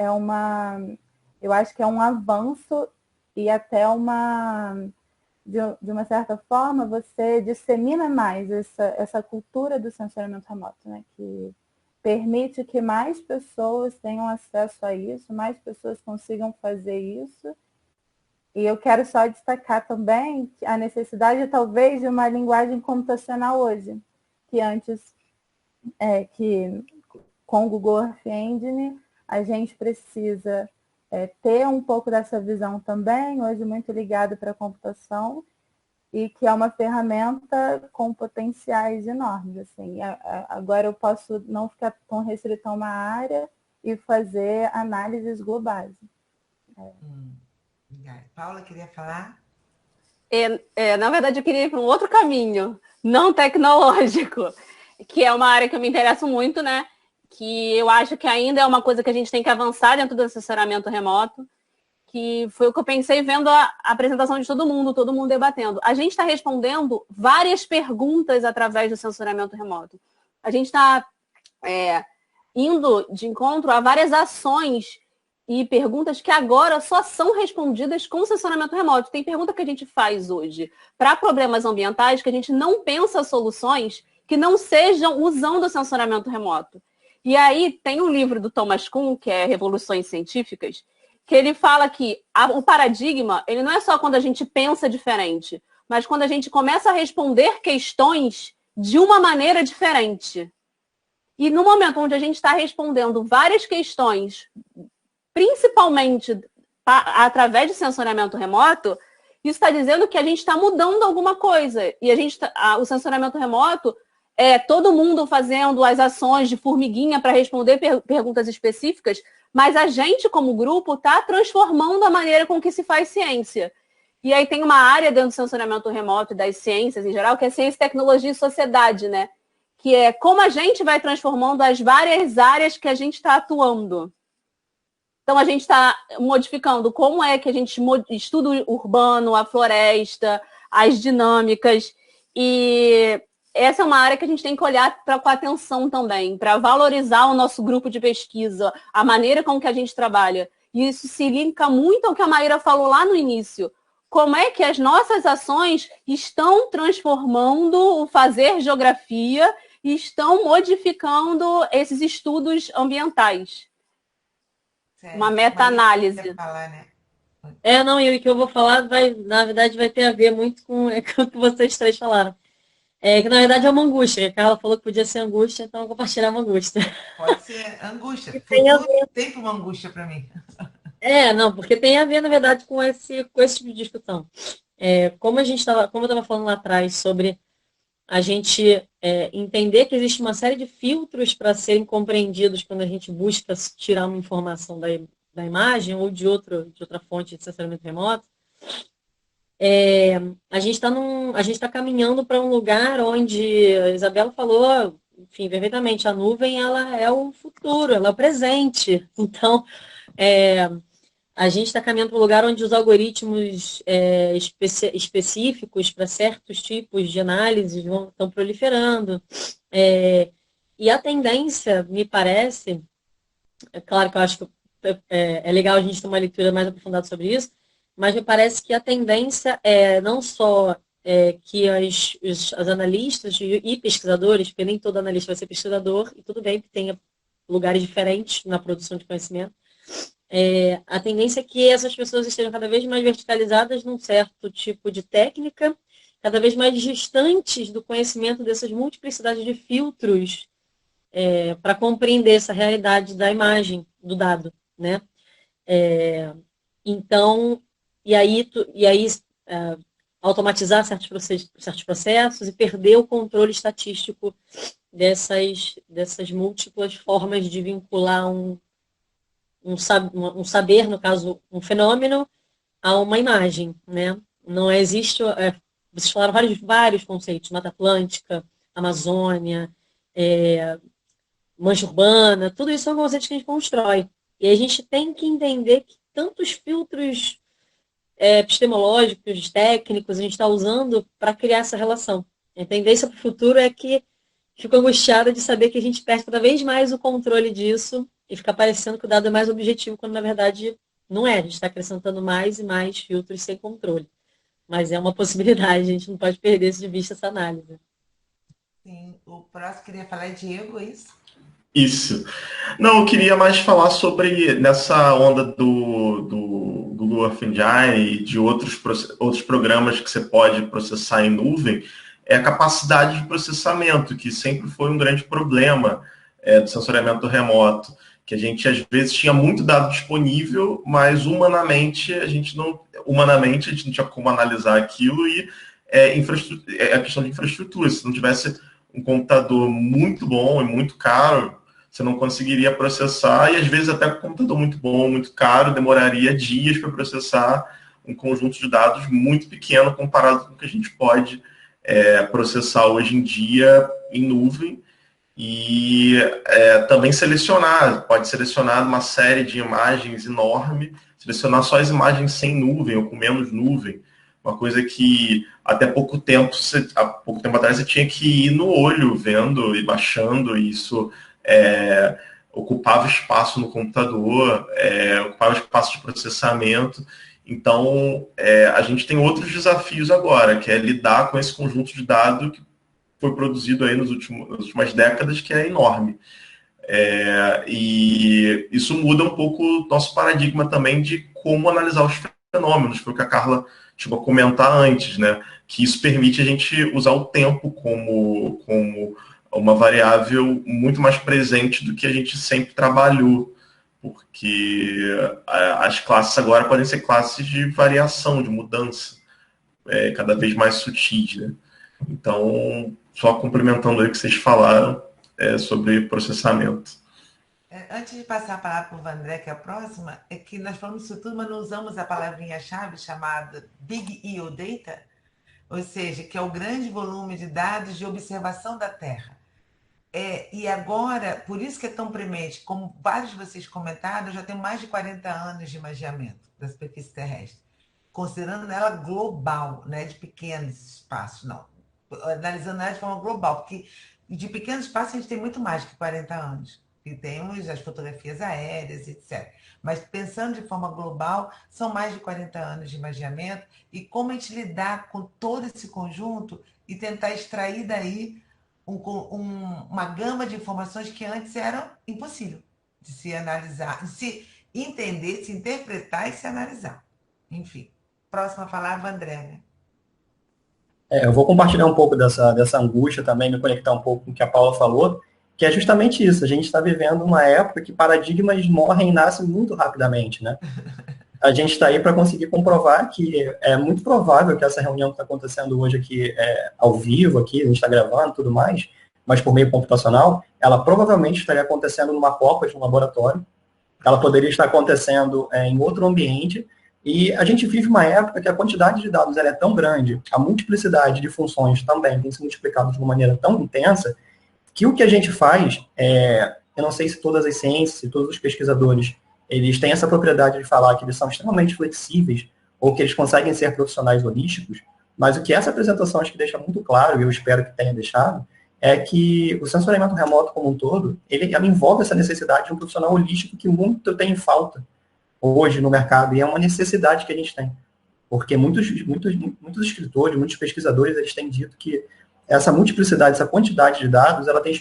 eu acho que é um avanço e até de uma certa forma, você dissemina mais essa cultura do sensoriamento remoto, né? Que permite que mais pessoas tenham acesso a isso, mais pessoas consigam fazer isso. E eu quero só destacar também a necessidade, talvez, de uma linguagem computacional hoje, que antes, que com o Google Earth Engine, a gente precisa ter um pouco dessa visão também, hoje muito ligado para a computação, e que é uma ferramenta com potenciais enormes. Assim. Agora eu posso não ficar tão restrito a uma área e fazer análises globais. Paula, queria falar? Na verdade, eu queria ir para um outro caminho, não tecnológico, que é uma área que eu me interesso muito, né? Que eu acho que ainda é uma coisa que a gente tem que avançar dentro do assessoramento remoto, que foi o que eu pensei vendo a apresentação de todo mundo debatendo. A gente está respondendo várias perguntas através do sensoriamento remoto. A gente está indo de encontro a várias ações e perguntas que agora só são respondidas com sensoriamento remoto. Tem pergunta que a gente faz hoje para problemas ambientais que a gente não pensa soluções que não sejam usando o sensoriamento remoto. E aí tem um livro do Thomas Kuhn, que é Revoluções Científicas, que ele fala que o paradigma, ele não é só quando a gente pensa diferente, mas quando a gente começa a responder questões de uma maneira diferente. E no momento onde a gente está respondendo várias questões, principalmente através de sensoriamento remoto, isso está dizendo que a gente está mudando alguma coisa. E o sensoriamento remoto todo mundo fazendo as ações de formiguinha para responder perguntas específicas, mas a gente, como grupo, está transformando a maneira com que se faz ciência. E aí tem uma área dentro do sensoriamento remoto e das ciências em geral, que é ciência, tecnologia e sociedade, né? Que é como a gente vai transformando as várias áreas que a gente está atuando. Então, a gente está modificando como é que a gente estuda o urbano, a floresta, as dinâmicas. E essa é uma área que a gente tem que olhar com atenção também, para valorizar o nosso grupo de pesquisa, a maneira com que a gente trabalha. E isso se linka muito ao que a Maíra falou lá no início. Como é que as nossas ações estão transformando o fazer geografia e estão modificando esses estudos ambientais. Uma meta-análise. Não, e o que eu vou falar, na verdade, vai ter a ver muito com o que vocês três falaram. Que, na verdade, é uma angústia. A Carla falou que podia ser angústia, então eu vou compartilhar uma angústia. Pode ser angústia. Tem uma angústia para mim. Não, porque tem a ver, na verdade, com esse tipo de discussão. Como eu estava falando lá atrás, sobre a gente entender que existe uma série de filtros para serem compreendidos quando a gente busca tirar uma informação da imagem ou de outra fonte de sensoriamento remoto, a gente está caminhando para um lugar onde a Isabela falou, enfim, perfeitamente, a nuvem ela é o futuro, ela é o presente. Então, a gente está caminhando para um lugar onde os algoritmos específicos para certos tipos de análise estão proliferando. E a tendência, me parece, é claro que eu acho que é legal a gente ter uma leitura mais aprofundada sobre isso, mas me parece que a tendência é não só que as analistas e pesquisadores, porque nem todo analista vai ser pesquisador, e tudo bem que tenha lugares diferentes na produção de conhecimento, a tendência é que essas pessoas estejam cada vez mais verticalizadas num certo tipo de técnica, cada vez mais distantes do conhecimento dessas multiplicidades de filtros para compreender essa realidade da imagem, do dado, né? Então, e aí automatizar certos processos e perder o controle estatístico dessas múltiplas formas de vincular um saber, no caso, um fenômeno, a uma imagem, né? Não existe... vocês falaram vários conceitos, Mata Atlântica, Amazônia, mancha urbana, tudo isso são conceitos que a gente constrói. E a gente tem que entender que tantos filtros epistemológicos, técnicos, a gente está usando para criar essa relação. A tendência para o futuro é que fico angustiada de saber que a gente perde cada vez mais o controle disso e fica parecendo que o dado é mais objetivo, quando na verdade não é. A gente está acrescentando mais e mais filtros sem controle. Mas é uma possibilidade, a gente não pode perder de vista essa análise. Sim, o próximo que queria falar é Diego, é isso? Isso. Não, eu queria mais falar sobre, nessa onda do Google Earth Engine e de outros programas que você pode processar em nuvem, a capacidade de processamento, que sempre foi um grande problema do sensoriamento remoto, que a gente às vezes tinha muito dado disponível, mas humanamente a gente não tinha como analisar aquilo, e a questão de infraestrutura. Se não tivesse um computador muito bom e muito caro, você não conseguiria processar, e às vezes até com um computador muito bom, muito caro, demoraria dias para processar um conjunto de dados muito pequeno comparado com o que a gente pode processar hoje em dia em nuvem. E também pode selecionar uma série de imagens enorme, selecionar só as imagens sem nuvem ou com menos nuvem, uma coisa que até pouco tempo atrás você tinha que ir no olho vendo e baixando, e isso ocupava espaço no computador, ocupava espaço de processamento. Então, a gente tem outros desafios agora, que é lidar com esse conjunto de dados que foi produzido aí nas últimas décadas, que é enorme. E isso muda um pouco o nosso paradigma também de como analisar os fenômenos, foi o que a Carla chegou a comentar antes, né? Que isso permite a gente usar o tempo como uma variável muito mais presente do que a gente sempre trabalhou, porque as classes agora podem ser classes de variação, de mudança, cada vez mais sutis, né? Então, só complementando aí o que vocês falaram sobre processamento. Antes de passar a palavra para o Vandré, que é a próxima, é que nós falamos isso tudo, mas não usamos a palavrinha-chave chamada Big EO Data, ou seja, que é o grande volume de dados de observação da Terra. E agora, por isso que é tão premente, como vários de vocês comentaram, eu já tenho mais de 40 anos de imageamento da superfície terrestre, considerando ela global, não é de pequenos espaços, não. Analisando ela de forma global, porque de pequenos espaços a gente tem muito mais que 40 anos. E temos as fotografias aéreas, etc. Mas pensando de forma global, são mais de 40 anos de imageamento e como a gente lidar com todo esse conjunto e tentar extrair daí uma gama de informações que antes eram impossível de se analisar, de se entender, se interpretar e se analisar. Enfim, próxima palavra, André, né? Eu vou compartilhar um pouco dessa angústia também, me conectar um pouco com o que a Paula falou, que é justamente isso. A gente está vivendo uma época que paradigmas morrem e nascem muito rapidamente, né? A gente está aí para conseguir comprovar que é muito provável que essa reunião que está acontecendo hoje aqui, ao vivo, aqui, a gente está gravando e tudo mais, mas por meio computacional, ela provavelmente estaria acontecendo numa copa de um laboratório, ela poderia estar acontecendo em outro ambiente, e a gente vive uma época que a quantidade de dados ela é tão grande, a multiplicidade de funções também tem se multiplicado de uma maneira tão intensa, que o que a gente faz, eu não sei se todas as ciências, se todos os pesquisadores, eles têm essa propriedade de falar que eles são extremamente flexíveis, ou que eles conseguem ser profissionais holísticos, mas o que essa apresentação acho que deixa muito claro, e eu espero que tenha deixado, é que o sensoriamento remoto como um todo, ela envolve essa necessidade de um profissional holístico que muito tem em falta hoje no mercado, e é uma necessidade que a gente tem. Porque muitos escritores, muitos pesquisadores, eles têm dito que essa multiplicidade, essa quantidade de dados, ela tem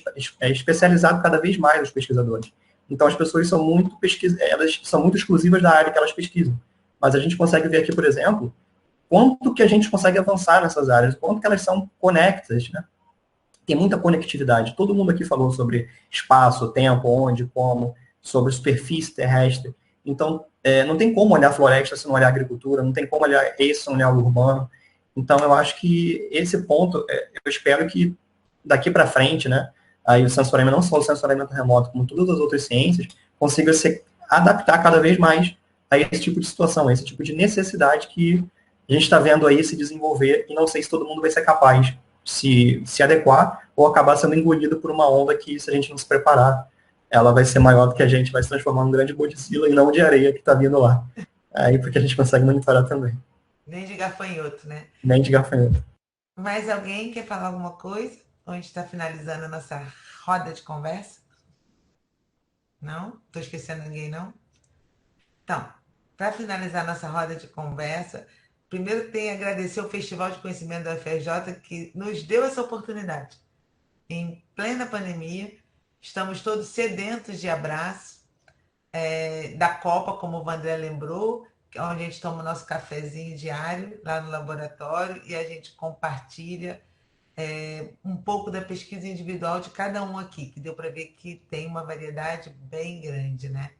especializado cada vez mais os pesquisadores. Então, as pessoas são elas são muito exclusivas da área que elas pesquisam. Mas a gente consegue ver aqui, por exemplo, quanto que a gente consegue avançar nessas áreas, quanto que elas são conectadas, né? Tem muita conectividade. Todo mundo aqui falou sobre espaço, tempo, onde, como, sobre superfície terrestre. Então, não tem como olhar floresta se não olhar agricultura, não tem como olhar esse se não olhar o urbano. Então, eu acho que esse ponto, eu espero que daqui para frente, né, aí o sensoriamento, não só o sensoriamento remoto, como todas as outras ciências, consiga se adaptar cada vez mais a esse tipo de situação, a esse tipo de necessidade que a gente está vendo aí se desenvolver, e não sei se todo mundo vai ser capaz de se adequar ou acabar sendo engolido por uma onda que, se a gente não se preparar, ela vai ser maior do que a gente, vai se transformar num grande Godzilla e não de areia que está vindo lá. Aí, porque a gente consegue monitorar também. Nem de gafanhoto, né? Nem de gafanhoto. Mais alguém quer falar alguma coisa? Ou a gente está finalizando a nossa roda de conversa? Não? Estou esquecendo ninguém, não? Então, para finalizar a nossa roda de conversa, primeiro tem que agradecer ao Festival de Conhecimento da UFRJ que nos deu essa oportunidade. Em plena pandemia, estamos todos sedentos de abraço, da Copa, como o Vandré lembrou, onde a gente toma o nosso cafezinho diário lá no laboratório e a gente compartilha um pouco da pesquisa individual de cada um aqui, que deu para ver que tem uma variedade bem grande, né?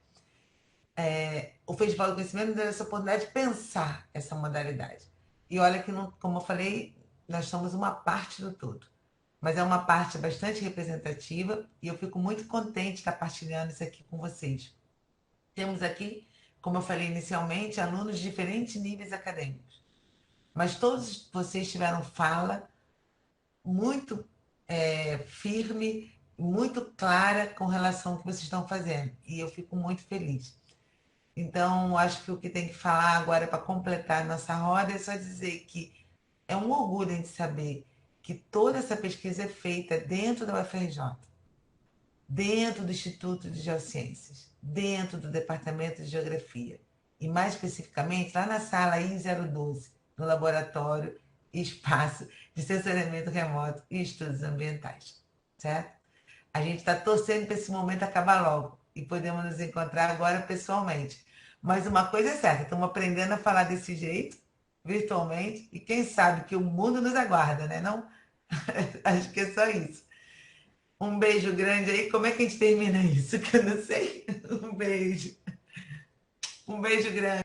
O Festival do Conhecimento nos deu essa oportunidade de pensar essa modalidade. E olha que, como eu falei, nós somos uma parte do todo, mas é uma parte bastante representativa e eu fico muito contente de estar partilhando isso aqui com vocês. Temos aqui, como eu falei inicialmente, alunos de diferentes níveis acadêmicos. Mas todos vocês tiveram fala muito firme, muito clara com relação ao que vocês estão fazendo. E eu fico muito feliz. Então, acho que o que tem que falar agora para completar a nossa roda é só dizer que é um orgulho de saber que toda essa pesquisa é feita dentro da UFRJ, dentro do Instituto de Geociências, dentro do Departamento de Geografia, e mais especificamente lá na sala I012, no Laboratório e Espaço de Sensoriamento Remoto e Estudos Ambientais, certo? A gente está torcendo para esse momento acabar logo e podemos nos encontrar agora pessoalmente. Mas uma coisa é certa, estamos aprendendo a falar desse jeito, virtualmente, e quem sabe que o mundo nos aguarda, né? Não? Acho que é só isso. Um beijo grande aí. Como é que a gente termina isso? Que eu não sei. Um beijo. Um beijo grande.